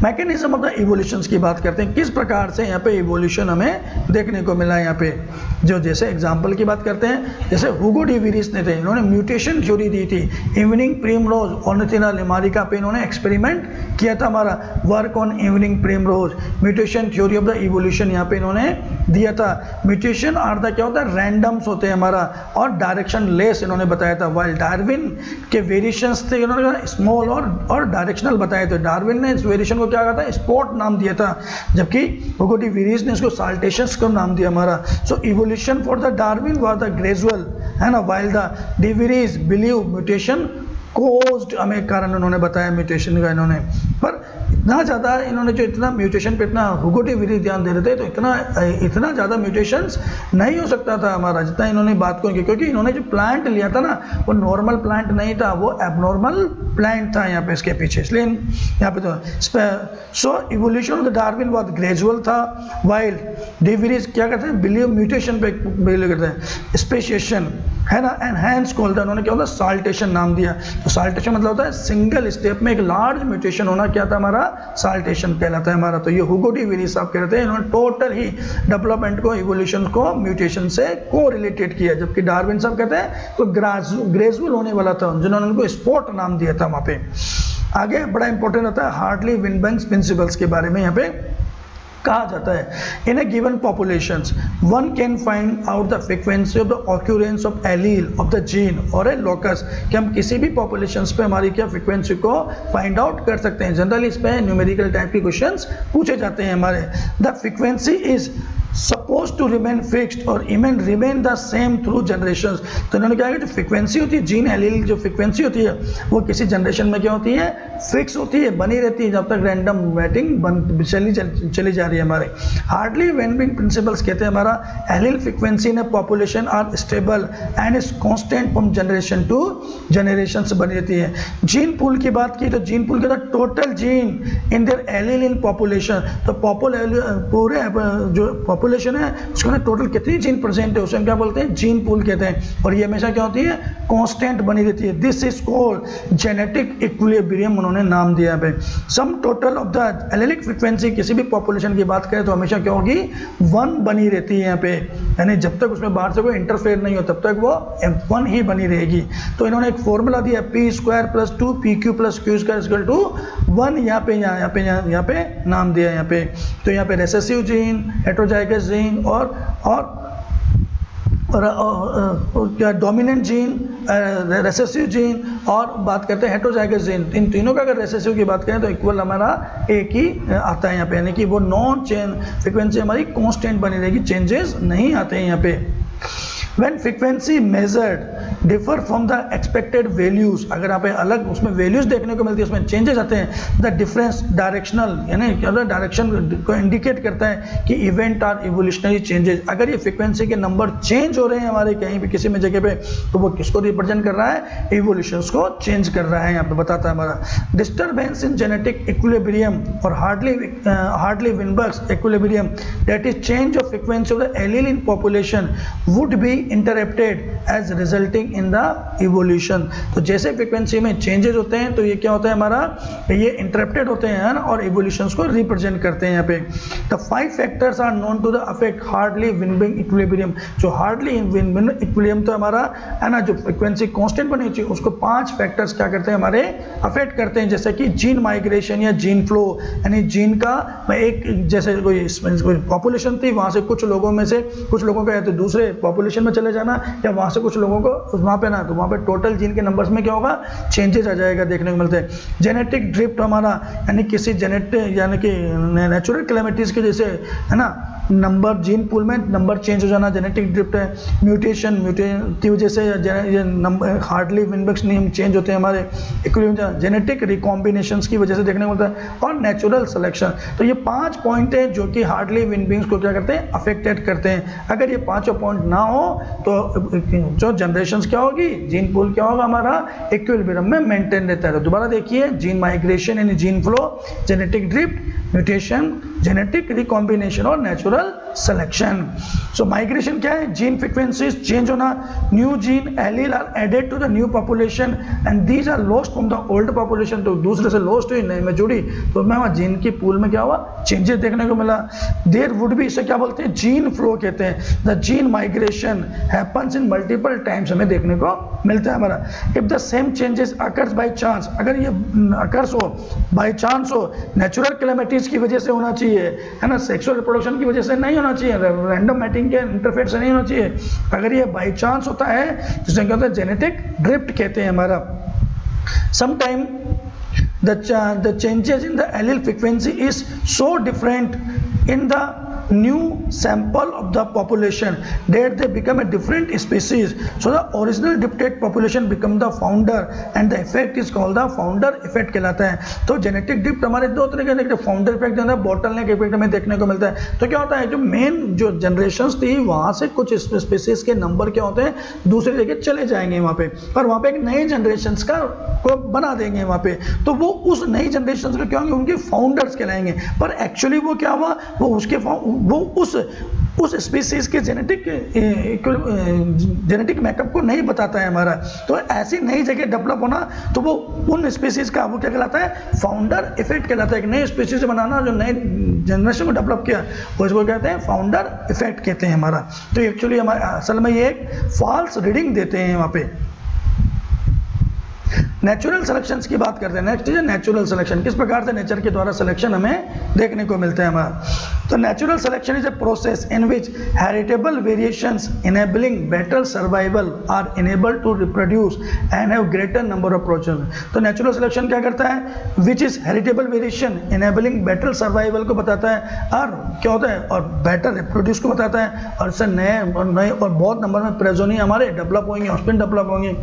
मैकेनिज्म ऑफ द इवोल्यूशन की बात करते हैं, किस प्रकार से यहाँ पे इवोल्यूशन हमें देखने को मिला है यहाँ पे। जो जैसे एग्जांपल की बात करते हैं, जैसे हुगो डी विरिस ने थे, इन्होंने म्यूटेशन थ्योरी दी थी। इवनिंग प्रिमरोज ऑर्निथिना लिमारिका पे इन्होंने एक्सपेरिमेंट किया था हमारा, work on evening primrose. Mutation theory of the evolution यहाँ पे इन्होंने दिया था। म्यूटेशन आर द क्या होता है, रैंडम्स होते हैं हमारा, और डायरेक्शन लेस इन्होंने बताया था। वाइल डार्विन के वेरिएशंस थे, इन्होंने स्मॉल और डायरेक्शनल बताए थे। डार्विन ने इस वेरिएशन को क्या कहा था, स्पॉट नाम दिया था, जबकि हुगो डी विरिस ने इसको साल्टेशंस को नाम दिया हमारा। So evolution for the Darwin was the gradual, है ना, while the de Vries believe mutation caused, हमें कारण उन्होंने बताया म्यूटेशन का इन्होंने। पर इतना ज़्यादा इन्होंने जो इतना म्यूटेशन पे इतना हुगो डी विरिस ध्यान दे रहे थे, तो इतना ज़्यादा म्यूटेशंस नहीं हो सकता था हमारा जितना इन्होंने बात को, क्योंकि इन्होंने जो प्लांट लिया था ना वो नॉर्मल प्लांट नहीं था, वो एबनॉर्मल प्लांट था यहाँ पे इसके पीछे, इसलिए यहाँ पे तो सो इवोल्यूशन ऑफ द डार्विन बहुत ग्रेजुअल था। वाइल डिवीरीज क्या करते हैं, बिलीव म्यूटेशन पे बिलीव करते हैं, स्पेशिएशन है ना, एनहांस को बोलता है, उन्होंने क्या होता है साल्टेशन नाम दिया। तो साल्टेशन मतलब होता है सिंगल स्टेप में एक लार्ज म्यूटेशन होना, क्या था हमारा, साल्टेशन कहलाता है हमारा। तो ये हुगो डी विरी साहब कहते हैं, इन्होंने टोटल ही डेवलपमेंट को, इवोल्यूशन को म्यूटेशन से को रिलेटेड किया, जबकि डार्विन साहब कहते हैं तो ग्रेजुअल होने वाला था, जिन्होंने उनको स्पॉट नाम दिया था वहाँ पे। आगे बड़ा इंपॉर्टेंट होता है हार्टली विनबर्ग प्रिंसिपल्स के बारे में यहाँ पे कहा जाता है। In a given populations one can find out the frequency of the occurrence of allele of the gene और ए लोकस, कि हम किसी भी पॉपुलेशंस पे हमारी क्या फ्रीक्वेंसी को फाइंड आउट कर सकते हैं। जनरली इस पे न्यूमेरिकल टाइप के क्वेश्चंस पूछे जाते हैं हमारे। The frequency is suppose to remain fixed और even remain the same through generations. तो इन्होंने क्या है, जो फ्रीक्वेंसी होती है जीन एलील जो फ्रीक्वेंसी होती है वो किसी जनरेशन में क्या होती है, फिक्स होती है, बनी रहती है, जब तक रैंडम वेटिंग चली जा रही है हमारे। हार्टली विनबर्ग प्रिंसिपल्स कहते हैं हमारा allele frequency in population are stable and is constant from generation to generation से बनी रहती है। जीन पूल की बात की तो जीन पूल के अंदर total gene in their allele in population, तो पूरे जो पॉपुलेशन है उसके अंदर टोटल कितनी जीन प्रेजेंट है उसे हम क्या बोलते हैं, जीन पूल कहते हैं। और ये हमेशा क्या होती है, कांस्टेंट बनी रहती है। This is called genetic equilibrium, उन्होंने नाम दिया है। Sum total of the allylic frequency, किसी भी पॉपुलेशन की बात करें तो हमेशा क्या होगी, 1 बनी रहती है यहाँ पे, यानी जब तक उसमें बाहर से कोई इंटरफेयर नहीं हो तब तक वो 1 ही बनी रहेगी। तो इन्होंने एक फॉर्मूला दिया p² + 2pq + q² = 1, यहाँ पे नाम दिया है यहाँ पे। तो यहाँ पे रेसेसिव जीन, हेटेरोजाइगस जीन और क्या डोमिनेंट जीन, रेसेसिव जीन और बात करते हैं हेटेरोजाइगस जीन, इन तीनों का अगर रेसेसिव की बात करें तो इक्वल हमारा एक ही आता है यहाँ पे, यानी कि वो नॉन चेंज फ्रीक्वेंसी हमारी कांस्टेंट बनी रहेगी, चेंजेस नहीं आते हैं यहाँ पे। When frequency measured differ from the expected values, अगर आप अलग उसमें वैल्यूज देखने को मिलती है, उसमें चेंजेस आते हैं, द डिफरेंस डायरेक्शनल, यानी क्या डायरेक्शन को इंडिकेट करता है कि इवेंट आर इवोल्यूशनरी चेंजेस। अगर ये फ्रीक्वेंसी के नंबर चेंज हो रहे हैं हमारे कहीं भी किसी में जगह पे, तो वो किसको रिप्रेजेंट कर रहा है, इवोल्यूशंस को चेंज कर रहा है, यहाँ पे बताता है हमारा। डिस्टर्बेंस इन जेनेटिक इक्विलिब्रियम और Hardy Weinberg equilibrium, that is change of frequency of the allele in population would be interrupted as resulting in the evolution. तो जैसे फ्रीक्वेंसी में चेंजेस होते हैं तो ये क्या होता है हमारा, ये इंटरप्टेड होते हैं और इवोल्यूशंस को रिप्रेजेंट करते हैं यहाँ पे। The 5 factors are known to the affect Hardy Weinberg equilibrium. जो हार्टली विनबर्ग इक्विलिब्रियम तो हमारा है ना, जो फ्रीक्वेंसी कांस्टेंट बनी चाहिए उसको 5 फैक्टर्स क्या करते हैं हमारे, अफेक्ट करते हैं, जैसे कि जीन माइग्रेशन या जीन फ्लो, यानी जीन का एक जैसे कोई पॉपुलेशन थी वहाँ से कुछ लोगों में से कुछ लोगों का या तो दूसरे पॉपुलेशन में चले जाना या वहाँ से कुछ लोगों को वहाँ पे ना, तो वहाँ पे टोटल जीन के नंबर्स में क्या होगा, चेंजेस आ जाएगा देखने को मिलते हैं। जेनेटिक ड्रिफ्ट हमारा, यानी किसी यानी कि नेचुरल कैलेमिटीज के जैसे है ना, नंबर जीन पूल में नंबर चेंज हो जाना जेनेटिक ड्रिफ्ट है। म्यूटेशन की वजह से ये नंबर हार्टली विनबर्ग नियम चेंज होते हैं हमारे इक्विलिब्रियम, जेनेटिक रिकॉम्बिनेशंस की वजह से देखने को मिलता है, और नेचुरल सिलेक्शन। तो ये 5 पॉइंट है जो कि हार्टली विनबर्ग को क्या करते हैं, अफेक्टेड करते हैं। अगर ये 5 पॉइंट ना हो तो जो जनरेशंस क्या होगी, जीन पूल क्या होगा हमारा, इक्विलिब्रियम में मेंटेन रहता है। तो दोबारा देखिए, जीन माइग्रेशन यानी gene flow, genetic drift, mutation, genetic recombination और नेचुरल सिलेक्शन। सो माइग्रेशन क्या है, जीन फ्रीक्वेंसीज चेंज होना, new gene allele are added to the new population and these are lost from the old population. तो दूसरे से lost हुई, नए में जुड़ी, तो मैं वहाँ जीन की पूल में क्या हुआ, चेंजेस देखने को मिला। देयर वुड बी, इसे क्या बोलते हैं, जीन फ्लो कहते हैं। The gene migration happens in multiple times, हमें देखने को मिलता है हमारा। If the same changes occurs by chance, अगर ये अकर्स हो बाय चांस हो, नेचुरल कैलेमिटीज की वजह से होना चाहिए है ना, सेक्सुअल रिप्रोडक्शन की वजह से नहीं होना चाहिए, रैंडम मैटिंग के इंटरफेयर से नहीं होना चाहिए। अगर ये बाय चांस होता है जिसे क्या होता है, जेनेटिक ड्रिफ्ट कहते हैं हमारा। Sometime the changes in the allele frequency is so different in the new sample of the population that they become a different species. So the original dictate population become the founder and the effect is called the founder effect कहलाता है। तो genetic drift हमारे 2 तरह के, founder effect है, bottleneck effect हमें देखने को मिलता है। तो क्या होता है, जो मेन जो जनरेशंस थी वहाँ से कुछ स्पीसीज के नंबर क्या होते हैं, दूसरी जगह चले जाएंगे वहाँ पे, पर वहाँ पे एक नए जनरेशंस का को बना देंगे वहाँ पे, तो वो उस नई जनरेशन के क्या होंगे, उनके फाउंडर्स कहलाएंगे। पर एक्चुअली वो क्या हुआ, वो उसके वो उस स्पीसीज के जेनेटिक मेकअप को नहीं बताता है हमारा। तो ऐसी नई जगह डेवलप होना, तो वो उन स्पीसीज का वो क्या कहलाता है, फाउंडर इफेक्ट कहलाता है। एक नई स्पीसीज बनाना, जो नए जनरेशन को डेवलप किया, वो इसको कहते हैं फाउंडर इफेक्ट कहते हैं हमारा। तो एक्चुअली हमारे असल में ये एक फॉल्स रीडिंग देते हैं वहाँ पे। नेचुरल सिलेक्शन की बात करते हैं। नेक्स्ट है नेचुरल सिलेक्शन। किस प्रकार से नेचर के द्वारा सिलेक्शन हमें देखने को मिलता है हमारा। तो natural selection is a process in which heritable variations enabling better survival are enable to reproduce and have greater number of progeny. तो नेचुरल सिलेक्शन क्या करता है, which is heritable variation enabling better survival को बताता है, और क्या होता है, और बेटर रिप्रोड्यूस को बताता है, और इससे नए और बहुत नंबर में प्रोजेनी हमारे डेवलप होंगे, ऑस्पिन डेवलप होंगे।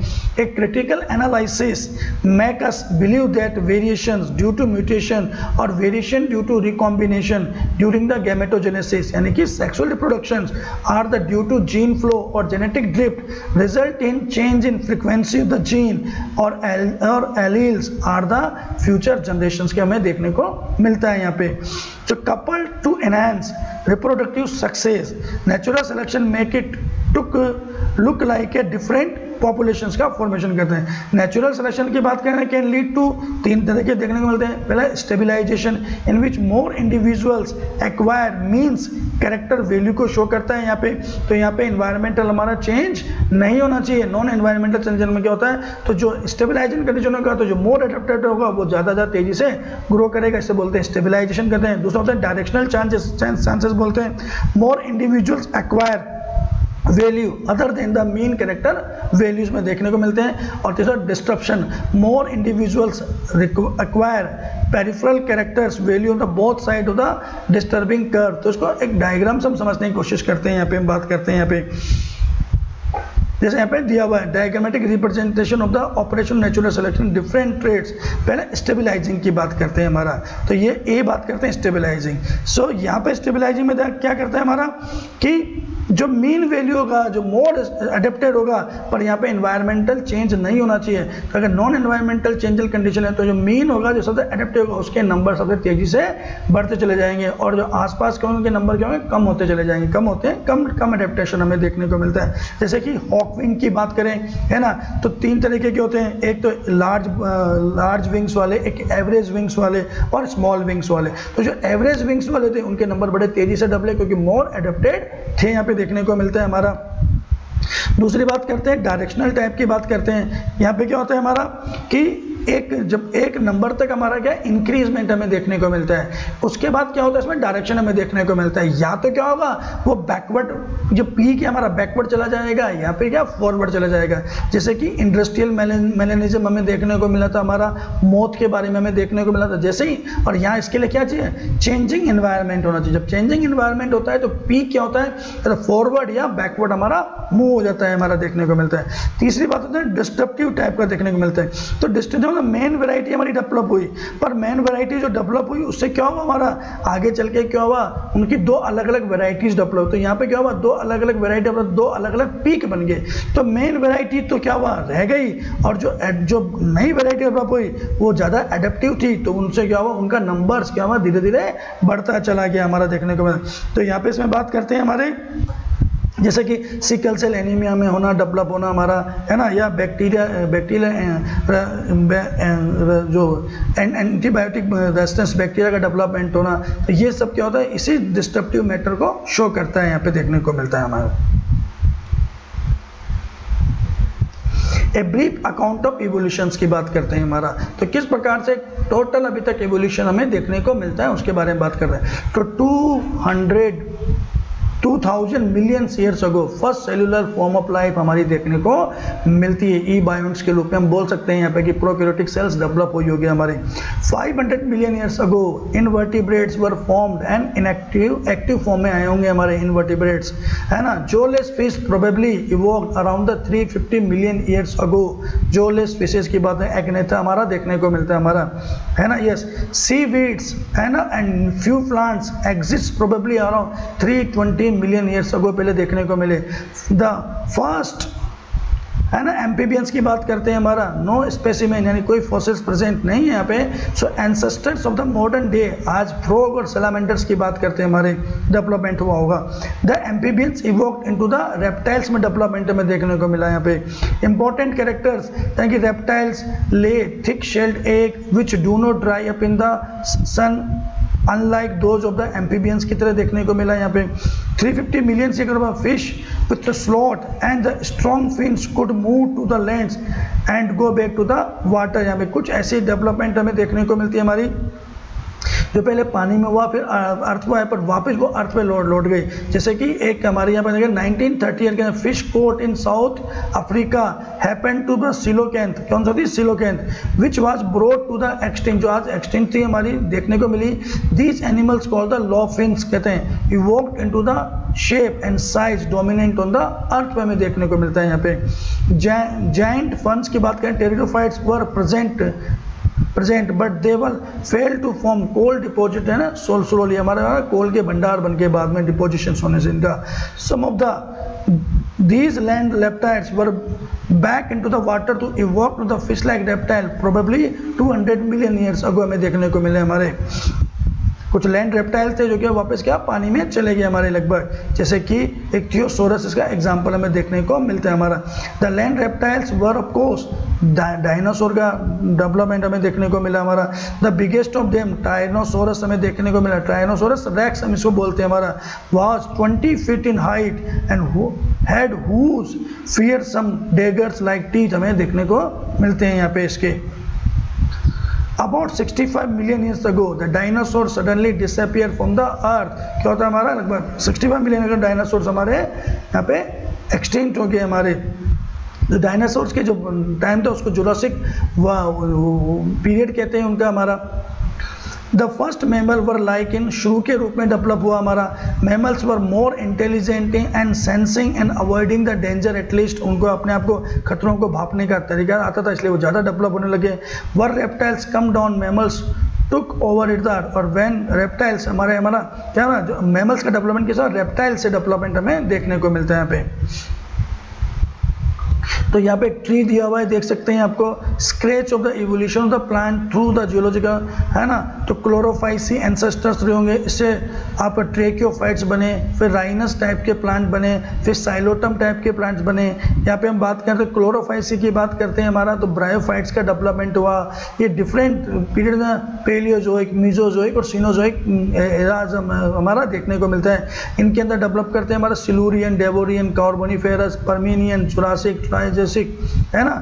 एक critical analysis make us believe that variations due to mutation or variation due to recombination during the gametogenesis, यानी कि sexual reproductions are the due to gene flow or genetic drift result in change in frequency of the gene or alleles are the future generations के हमें देखने को मिलता है यहाँ पे। So coupled to enhance reproductive success, natural selection make it look like a different populations का formation करते हैं। नेचुरल सिलेक्शन की बात करें, कैन लीड टू तीन तरीके देखने को मिलते हैं। पहला stabilization, in which more individuals acquire means character value को शो करता है यहाँ पे। तो यहाँ पे इन्वायरमेंटल हमारा चेंज नहीं होना चाहिए। नॉन एनवायरमेंटल चेंज में क्या होता है, तो जो स्टेबिलाइजेशन कंडीशन होगा, तो जो मोर एडेप्टेड होगा वो ज़्यादा तेजी से ग्रो करेगा, इसे बोलते हैं स्टेबिलाइजेशन करते हैं। दूसरा होता है डायरेक्शनल चांसेस बोलते हैं, more individuals acquire value other than the mean character values में देखने को मिलते हैं। और तीसरा disruption, more individuals acquire peripheral characters value of the both side of the disturbing curve. तो इसको एक डायग्राम से हम समझने की कोशिश करते हैं। यहाँ पे हम बात करते हैं, यहाँ पे जैसे यहाँ पे दिया हुआ है diagrammatic representation of the operation natural selection different traits. पहले स्टेबिलाइजिंग की बात करते हैं हमारा, तो ये बात करते हैं स्टेबिलाइजिंग। सो यहाँ पे स्टेबिलाइजिंग में क्या करता है हमारा, कि जो मीन वैल्यू होगा, जो मोर अडेप्टेड होगा, पर यहाँ पे इन्वायरमेंटल चेंज नहीं होना चाहिए। तो अगर नॉन इन्वायरमेंटल चेंजल कंडीशन है, तो जो मीन होगा, जो सबसे अडेप्टेड होगा, उसके नंबर सबसे तेजी से बढ़ते चले जाएंगे, और जो आसपास के उनके नंबर क्या होंगे, कम होते चले जाएंगे। कम होते हैं, कम अडेप्टेशन हमें देखने को मिलता है। जैसे कि हॉकविंग की बात करें, है ना, तो तीन तरीके के होते हैं, एक तो लार्ज विंग्स वाले, एक एवरेज विंग्स वाले, और स्मॉल विंग्स वाले। तो जो एवरेज विंग्स वाले थे, उनके नंबर बड़े तेजी से डबले, क्योंकि मोर अडेप्टेड थे, यहाँ पे देखने को मिलता है हमारा। दूसरी बात करते हैं डायरेक्शनल टाइप की बात करते हैं। यहाँ पे क्या होता है हमारा, कि जब एक नंबर तक हमारा क्या इंक्रीजमेंट हमें देखने को मिलता है, उसके बाद क्या होता है, इसमें डायरेक्शन हमें देखने को मिलता है। या तो क्या होगा, वो बैकवर्ड, जो पीक है हमारा बैकवर्ड चला जाएगा, या फिर क्या फॉरवर्ड चला जाएगा। जैसे कि इंडस्ट्रियल मेलेनिज्म हमें देखने को मिला था, हमारा मौत के बारे में हमें देखने को मिला था जैसे ही। और यहाँ इसके लिए क्या चाहिए, चेंजिंग इन्वायरमेंट होना चाहिए। जब चेंजिंग इन्वायरमेंट होता है, तो पीक क्या होता है, तो फॉरवर्ड या बैकवर्ड हमारा मूव हो जाता है, हमारा देखने को मिलता है। तीसरी बात होता है डिस्ट्रप्टिव टाइप का देखने को मिलता है। तो डिस्ट्रप्टिव मेन वैरायटी हमारी डेवलप हुई, पर मेन वैरायटी जो डेवलप हुई, उससे क्या हुआ, हमारा आगे चल के क्या हुआ, उनकी दो अलग अलग वैरायटीज डेवलप। तो यहाँ पे क्या हुआ, दो अलग अलग वैरायटी, दो अलग अलग पीक बन गए। तो मेन वैरायटी तो क्या हुआ, रह गई, और जो नई वैरायटी डेवलप हुई, वो ज़्यादा एडेप्टिव थी, तो उनसे क्या हुआ, उनका नंबर्स क्या हुआ, धीरे धीरे बढ़ता चला गया, हमारा देखने को मिला। तो यहाँ पे इसमें बात करते हैं हमारे, जैसे कि सिकल सेल एनीमिया में होना, डेवलप होना हमारा, है ना, या बैक्टीरिया जो एंटीबायोटिक रेजिस्टेंस बैक्टीरिया का डेवलपमेंट होना। तो ये सब क्या होता है, इसी डिस्ट्रप्टिव मैटर को शो करता है, यहाँ पे देखने को मिलता है हमारा। A brief account of evolutions की बात करते हैं हमारा, तो किस प्रकार से टोटल अभी तक इवोल्यूशन हमें देखने को मिलता है, उसके बारे में बात कर रहे हैं। तो 2000 million years ago first cellular form of life हमारी देखने को मिलती है। ई बायोन्ट्स के रूप में हम बोल सकते हैं यहाँ पे कि प्रोकैरियोटिक सेल्स डेवलप हुई होगी हमारी। 500 million years ago invertebrates were formed and active form में आए होंगे हमारे इनवर्टिब्रेट्स, है ना। Jawless fish probably evolved around the 350 million years ago. Jawless fishes की बात है, एक्नेथा हमारा देखने को मिलता है हमारा, है ना। यस, सीवीड्स, है ना, and few plants exist probably around 320 million years ago पहले देखने को मिले। द फर्स्ट है ना। एम्फीबियंस की बात करते हैं हमारा, नो स्पेसिमेन यानी कोई फॉसिल्स प्रेजेंट नहीं है यहाँ पे। सो ancestors of the modern day, आज फ्रॉग और सैलामेंडर्स की बात करते हैं हमारे, डेवलपमेंट हुआ होगा। The amphibians evoked into the reptiles में डेवलपमेंट हमें देखने को मिला यहाँ पे। इंपॉर्टेंट कैरेक्टर्स यानी कि reptiles lay thick shelled egg which do not dry up in the sun unlike those of the amphibians की तरह देखने को मिला यहाँ पे। 350 मिलियन से अगर fish with the stout and the strong fins could move to the lands and go back to the water. यहाँ पे कुछ ऐसी डेवलपमेंट हमें देखने को मिलती है हमारी, जो पहले पानी में हुआ फिर अर्थ पर आया पर वापस वो अर्थ पे लौट गई। जैसे कि एक हमारे यहाँ पर 1930 के fish caught in South Africa happen to the coelacanth, कौन सा थी coelacanth, which was brought to the extinct, जो आज एक्सटिंक्ट थी हमारी देखने को मिली। These animals called the lobefins कहते हैं, evoked into the shape and size dominant on the earth पे हमें देखने को मिलता है यहाँ पे। जायंट फंस की बात करें, pteridophytes were present but they were fail to form coal deposit, है ना, स्लोली हमारे कोल के भंडार बन के बाद में डिपोजिशन होने से इनका। Some of the these land reptiles were back into the water to evolve to the fish like reptile probably 200 million years ago हमें देखने को मिले हमारे। कुछ लैंड रेप्टाइल्स थे जो कि वापस क्या पानी में चले गए हमारे लगभग, जैसे कि एक थियोसोरस इसका एग्जांपल हमें देखने को मिलता है हमारा। The land reptiles were of course dinosaur का डेवलपमेंट हमें देखने को मिला हमारा। द बिगेस्ट ऑफ देम टाइनोसोरस हमें देखने को मिला, टाइनोसोरस रेक्स हम इसको बोलते हैं हमारा, was 20 feet in height and had huge fearsome daggers like teeth हमें देखने को मिलते हैं यहाँ पे इसके। About 65 million years ago, the dinosaurs suddenly disappeared from the earth। क्या होता है हमारा, लगभग 65 मिलियन अगर डायनासोर्स हमारे यहाँ पे एक्सटिंक्ट हो गए हमारे। जो डायनासोर्स के जो टाइम था उसको जुरासिक पीरियड कहते हैं उनका हमारा। The first mammal were like in, शुरू के रूप में डेवलप हुआ हमारा। Mammals were more intelligent and sensing and avoiding the danger, at least उनको अपने आप को खतरों को भापने का तरीका आता था, इसलिए वो ज़्यादा डेवलप होने लगे। Were reptiles come down, mammals took over it the, और व्हेन रेप्टाइल्स हमारा क्या ना, जो मैमल्स का डेवलपमेंट के साथ रेप्टाइल से डेवलपमेंट हमें देखने को मिलता है यहाँ पे। तो यहाँ पे एक ट्री दिया हुआ है, देख सकते हैं आपको, scratch of the evolution of the plant through the geological, है ना। तो क्लोरोफाइसी एंसेस्टर्स रहे होंगे, इससे आप ट्रेकियोफाइट्स बने, फिर राइनस टाइप के प्लांट बने, फिर साइलोटम टाइप के प्लांट्स बने। यहाँ पे हम बात करते हैं क्लोरोफाइसी की बात करते हैं हमारा, तो ब्रायोफाइट्स का डेवलपमेंट हुआ। ये डिफरेंट पीरियड में पेलियोजोइक, मीजोजोइक और सीनोजोइक एराज हमारा देखने को मिलता है। इनके अंदर डेवलप करते हैं हमारा सिलूरियन, डेवोरियन, कार्बोनिफेरस, पर्मिनियन, जुरासिक, ट्राइजेसिक, है ना,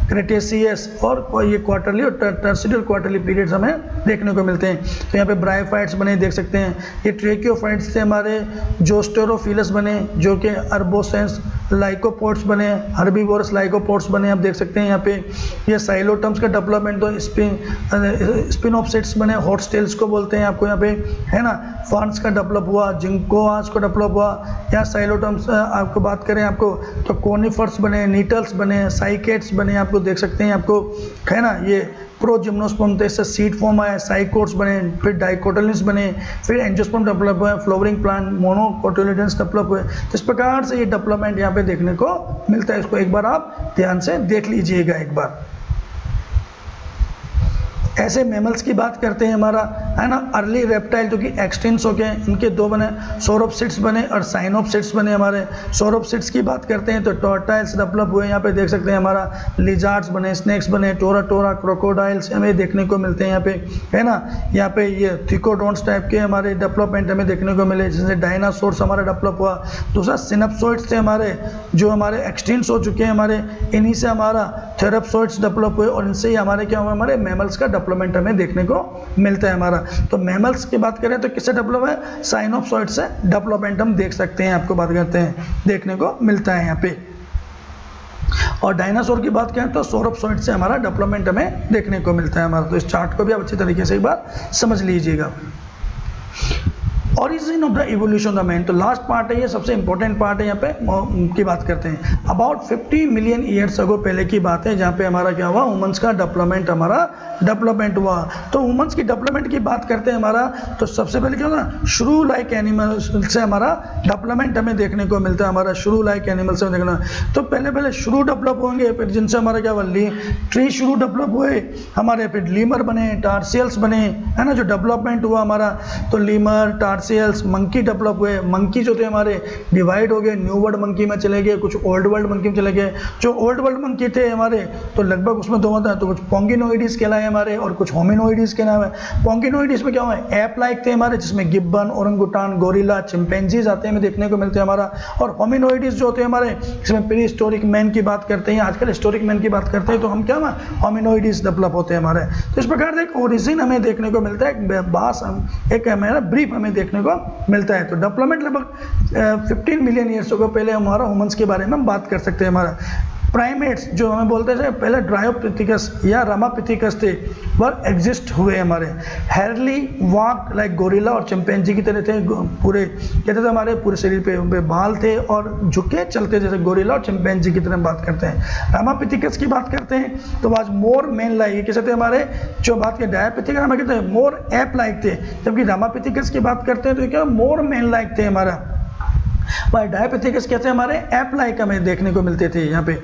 क्रेटेशियस, और ये क्वार्टरली और टर्सिडियल क्वार्टरली पीरियड्स हमें देखने को मिलते हैं। तो यहाँ पे ब्रायोफाइट्स बने, देख सकते हैं। ये ट्रेकियोफाइट्स थे हमारे, जोस्टेरोफिलस बने जो कि अर्बोसेंस, लाइकोपोड्स बने, हर्बीवोरस लाइकोपोड्स बने, आप देख सकते हैं यहाँ पे। ये साइलोटम्स का डेवलपमेंट, तो स्पिनोप्सिड्स बने, हॉटस्टेल्स को बोलते हैं आपको यहाँ पे, है ना। फर्न्स का डेवलप हुआ, जिंकोआस को डेवलप हुआ। यहाँ साइलोटम्स आपको बात करें आपको, तो कोनिफर्स बने, नीटल्स बने, साइकेट्स बने, आपको देख सकते हैं आपको, है ना। ये प्रोजिम्नोस्पर्म थे, इससे सीड फॉर्म आया, साइकोट्स बने, फिर डाइकोटिलिड्स बने, फिर एंजियोस्पर्म डेवलप हुए, फ्लावरिंग प्लांट, मोनोकोटिलिडन्स डेवलप हुए। तो इस प्रकार से ये डेवलपमेंट यहाँ पे देखने को मिलता है। इसको एक बार आप ध्यान से देख लीजिएगा एक बार। ऐसे मैमल्स की बात करते हैं हमारा, है ना। अर्ली रेप्टाइल जो कि एक्सटिंक्ट हो गए, इनके दो बने, सोरोप्सिड्स बने और साइनोप्सिड्स बने हमारे। सोरोप्सिड्स की बात करते हैं तो टॉर्टाइल्स डेवलप हुए, यहाँ पे देख सकते हैं हमारा, लिजार्ड्स बने, स्नेक्स बने, टोरा क्रोकोडाइल्स हमें देखने को मिलते हैं यहाँ पे, है ना। यहाँ पे ये थिकोडोन्स टाइप के हमारे डेवलपमेंट हमें देखने को मिले, जैसे डायनासोर्स हमारा डेवलप हुआ। दूसरा सिनप्सोइड्स थे हमारे, जो हमारे एक्सटिंक्ट हो चुके हैं हमारे, इन्हीं से हमारा थेरप्सोइड्स डेवलप हुए, और इनसे ही हमारे क्या हुआ, हमारे मैमल्स का डेवलपमेंट हमें देखने को मिलता है हमारा। तो मैमल्स की बात करें तो किससे डेवलप है, साइनोप्सॉइड से डेवलपमेंट हम देख सकते हैं, आपको बात करते हैं, देखने को मिलता है यहाँ पे। और डायनासोर की बात करें तो सोरोप्सॉइड से हमारा डेवलपमेंट हमें देखने को मिलता है हमारा। तो इस चार्ट को भी आप अच्छी तरीके से एक बार समझ लीजिएगा। Origin of the evolution of the man, तो लास्ट पार्ट है ये, सबसे इंपॉर्टेंट पार्ट है यहाँ पे की बात करते हैं। अबाउट 50 मिलियन ईयर्स अगो पहले की बात है, जहाँ पे हमारा क्या हुआ, ह्यूमंस का डेवलपमेंट, हमारा डेवलपमेंट हुआ। तो ह्यूमंस की डेवलपमेंट की बात करते हैं हमारा, तो सबसे पहले क्या होता, श्रू लाइक एनिमल्स से हमारा डेवलपमेंट हमें देखने को मिलता है, हमारा श्रू लाइक एनिमल से देखना। तो पहले श्रू डेवलप होंगे, फिर जिनसे हमारा क्या हुआ, ट्री श्रू डेवलप हुए हमारे, फिर लीमर बने, टार्सियल्स बने, है ना, जो डेवलपमेंट हुआ हमारा। तो लीमर, टार्सियल्स, मंकी डेवलप हुए। मंकी जो थे हमारे डिवाइड हो गए, न्यू वर्ल्ड मंकी में चले गए, कुछ ओल्ड वर्ल्ड मंकी में चले गए। जो ओल्ड वर्ल्ड मंकी थे हमारे, तो लगभग उसमें दो होता है, तो कुछ पोंगिनोइड्स कहलाए हमारे और कुछ होमिनोइड्स के नाम है। पोंगिनोइड्स में क्या हुआ, एप लाइक थे हमारे, जिसमें गिब्बन, ओरंगुटान, गोरिल्ला, चिंपैंजीज आते हैं देखने को मिलते हैं हमारा। और होमिनोइड्स जो होते हैं हमारे, इसमें प्री हिस्टोरिक मैन की बात करते हैं, आजकल हिस्टोरिक मैन की बात करते हैं, तो हम क्या हुआ, होमिनोइड्स डेवलप होते हैं हमारे। तो इस प्रकार से एक ओरिजिन हमें देखने को मिलता है, एक बास, एक हमारा ब्रीफ हमें देखने को मिलता है। तो डेवलपमेंट लगभग 15 मिलियन ईयर्स को पहले हमारा ह्यूमंस के बारे में हम बात कर सकते हैं। हमारा प्राइमेट्स जो हमें बोलते थे पहले, ड्रायोपिथिकस या रामापिथिकस थे, वह एग्जिस्ट हुए हमारे। हेयरली वॉक लाइक गोरिल्ला और चिंपैंजी की तरह थे, पूरे कहते थे हमारे पूरे शरीर पे बाल थे और झुके चलते जैसे गोरिल्ला और चिंपैंजी की तरह बात करते हैं। रामापिथिकस की बात करते हैं तो आज मोर मैन लाइक, कैसे थे हमारे, जो बात करते डायोपिथिकस हमें कहते हैं मोर एप लाइक थे, जबकि रामापिथिकस की बात करते हैं तो क्या मोर मैन लाइक थे हमारा। डायोपिथिकस कैसे हमारे एप लाइक हमें देखने को मिलते थे। यहाँ पे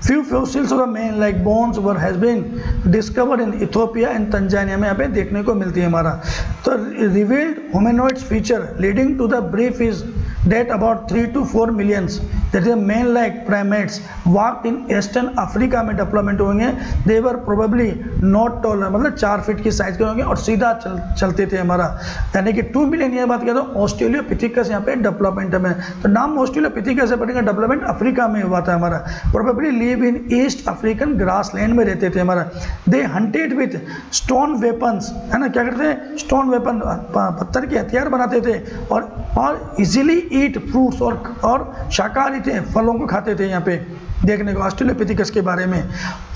few fossils of the man like bones were has been discovered in Ethiopia and Tanzania में यहाँ पे देखने को मिलती है हमारा। तो revealed humanoids feature leading to the brief is that about 3 to 4 millions that is man like primates walked in eastern Africa में डेवलपमेंट होंगे। they were probably not taller, मतलब 4 फीट की साइज के होंगे और सीधा चलते थे हमारा। यानी कि 2 मिलियन ये बात कहते हैं ऑस्ट्रेलियोपिथिकस यहाँ पे डेवलपमेंट में, तो नाम ऑस्ट्रेलियोपिथिकस है, बट इनका डेवलपमेंट अफ्रीका में हुआ था हमारा। Probably live in east African grass land में रहते थे हमारा। They hunted with stone weapons, है ना, क्या करते हैं, स्टोन वेपन, पत्थर के हथियार बनाते थे और इजीली ईट फ्रूट्स और शाकाहारी थे, फलों को खाते थे यहाँ पे देखने को ऑस्ट्रेलियोपिथिकस के बारे में।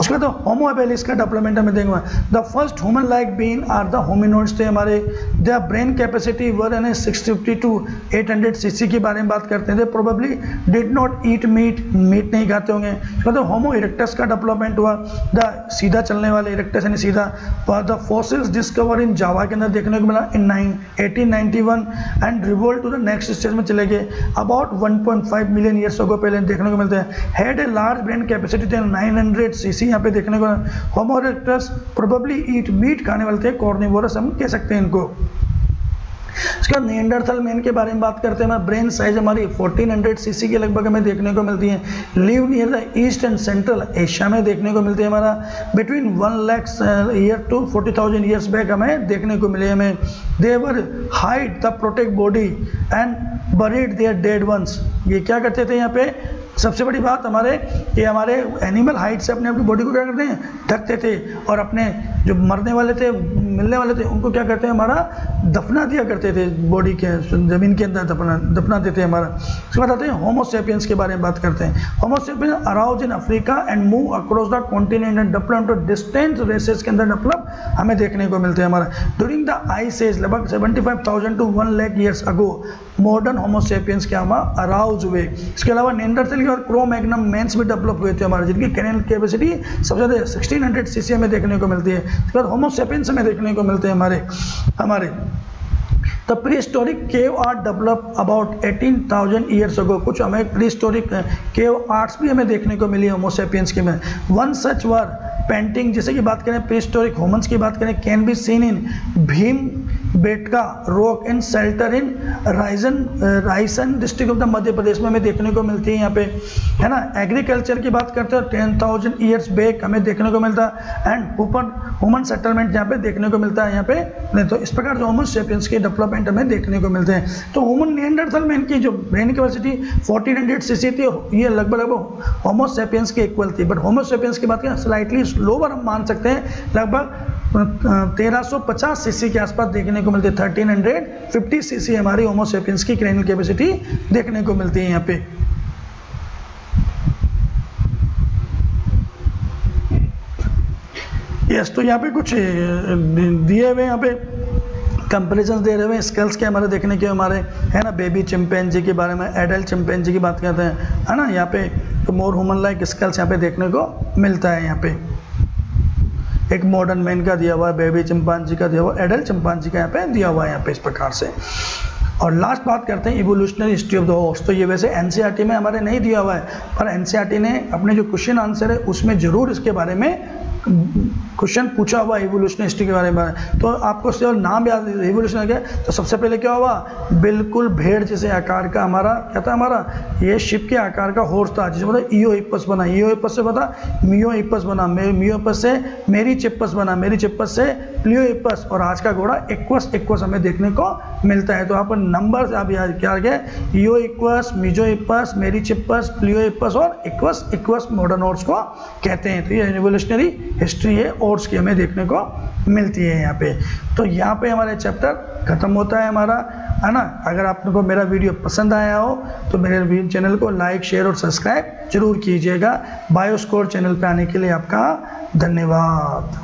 उसके बाद होमो हेबिलिस का डेवलपमेंट में देखेंगे। The first human like being are the hominoids थे हमारे। The brain capacity were an 650 to 800 cc के बारे में बात करते थे। Probably did not eat meat नहीं खाते होंगे। मतलब होमो इरेक्टस का डेवलपमेंट हुआ, द सीधा चलने वाले इरेक्टस यानी सीधा। The fossils discover in Java के अंदर देखने को मिला in 1891 and revolt to the next stage में चले गए। अबाउट 1.5 मिलियन ईयर्स अगो पहले देखने को मिलते हैं। Head a large brain capacity थे 900 cc यहाँ पे देखने को। होमो इरेक्टस प्रोबेबली ईट मीट खाने वाले थे, कॉर्निवोरस हम कह सकते हैं इनको। इसके बाद निएंडरथल मैन के बारे में बात करते हैं। ब्रेन साइज हमारी 1400 cc के लगभग हमें देखने को मिलती है। Live near the east and central Asia में देखने को मिलती है हमारा। Between 1 lakh year to 40,000 years back हमें देखने को मिले हमें। They were hide the protect body and buried their dead ones. ये क्या करते थे यहाँ पे, सबसे बड़ी बात हमारे कि हमारे एनिमल हाइट से अपनी बॉडी को क्या करते हैं, ढकते थे, और अपने जो मरने वाले थे, मिलने वाले थे, उनको क्या करते हैं, हमारा दफना दिया करते थे, बॉडी के ज़मीन के अंदर दफनाते थे हमारा। उसके बाद आते हैं होमो सेपियंस के बारे में बात करते हैं। Homo sapiens arouse in Africa and move across the continent and develop to distant races के अंदर डेवलप हमें देखने को मिलते हैं हमारा। ड्यूरिंग द आइस एज लगभग 75,000 to 1 lakh years ago modern homo sapiens क्या हमारा अराउज हुए। इसके अलावा निएंडरथल और क्रो-मैग्नम मेंस भी डेवलप हुए थे हमारे, जिनकी कैनल कैपेसिटी सबसे ज़्यादा 1600 cc में देखने को मिलती है। इसके बाद होमो सेपियंस में देखने को मिलते हैं हमारे। The pre historic cave art develop about 18,000 years ago. कुछ हमें प्री हिस्टोरिक केव आर्ट्स भी हमें देखने को मिली होमो सेपियंस के में। वन सच वर पेंटिंग, जैसे कि बात करें प्री हिस्टोरिक ह्यूमंस की बात करें, can be seen in Bhimbetka rock in shelter in Raisen district of the Madhya Pradesh में हमें देखने को मिलती है यहाँ पे, है ना। एग्रीकल्चर की बात करते हैं 10,000 ईयर्स बैक हमें देखने को मिलता है। एंड ह्यूमन सेटलमेंट यहाँ पे देखने को मिलता है यहाँ पे नहीं। तो इस प्रकार जो होमो सेपियंस के डेवलपमेंट हमें देखने को मिलते हैं। तो ह्यूमन निएंडरथल मैन की जो ब्रेन कैपेसिटी 1400 cc थी, ये लगभग होमो सेपियंस के इक्वल थी। बट होमो सेपियंस की बात करें स्लाइटली स्लोवर हम मान सकते हैं, लगभग 1350 cc के आसपास देखने को मिलती है। 1350 cc हमारी होमो सेपियंस की क्रेनियल कैपेसिटी देखने को मिलती है यहाँ पे। यस, तो यहाँ पे कुछ दिए हुए यहाँ पे कंपेरिजन दे रहे हुए स्केल्स के हमारे देखने के हमारे है ना, बेबी चिंपैंजी के बारे में, एडल्ट चिंपैंजी की बात करते हैं, है ना। यहाँ पे तो मोर ह्यूमन लाइक स्केल्स यहाँ पे देखने को मिलता है। यहाँ पे एक मॉडर्न मैन का दिया हुआ है, बेबी चिंपैंजी का दिया हुआ, एडल्ट चिंपैंजी का यहाँ पे दिया हुआ है यहाँ पे इस प्रकार से। और लास्ट बात करते हैं evolutionary history of the horse. तो ये वैसे एनसीईआरटी में हमारे नहीं दिया हुआ है, पर एनसीईआरटी ने अपने जो क्वेश्चन आंसर है उसमें जरूर इसके बारे में क्वेश्चन पूछा हुआ इवोल्यूशनरी हिस्ट्री के बारे में। तो आपको सिर्फ नाम याद, इवोल्यूशन क्या, तो सबसे पहले क्या हुआ, बिल्कुल भेड़ जैसे आकार का हमारा क्या था, हमारा ये शिप के आकार का हॉर्स था, जिसमें मतलब ईओहिप्पस बना, ईओहिप्पस से बता मियोहिप्पस बना, मियोहिप्पस से मेरीचिप्पस बना, मेरीचिप्पस से प्लियोहिप्पस, और आज का घोड़ा इक्वस इक्वस हमें देखने को मिलता है। तो आप नंबर से आप याद क्या गया, ईओहिप्पस, मिजोहिप्पस, मेरीचिप्पस, प्लियोहिप्पस और इक्वस इक्वस मॉडर्न हॉर्स को कहते हैं। तो ये इवोल्यूशनरी हिस्ट्री है हॉर्स की हमें देखने को मिलती है यहाँ पे। तो यहाँ पे हमारे चैप्टर खत्म होता है हमारा, है ना। अगर आपको मेरा वीडियो पसंद आया हो तो मेरे चैनल को लाइक, शेयर और सब्सक्राइब जरूर कीजिएगा। बायोस्कोर चैनल पे आने के लिए आपका धन्यवाद।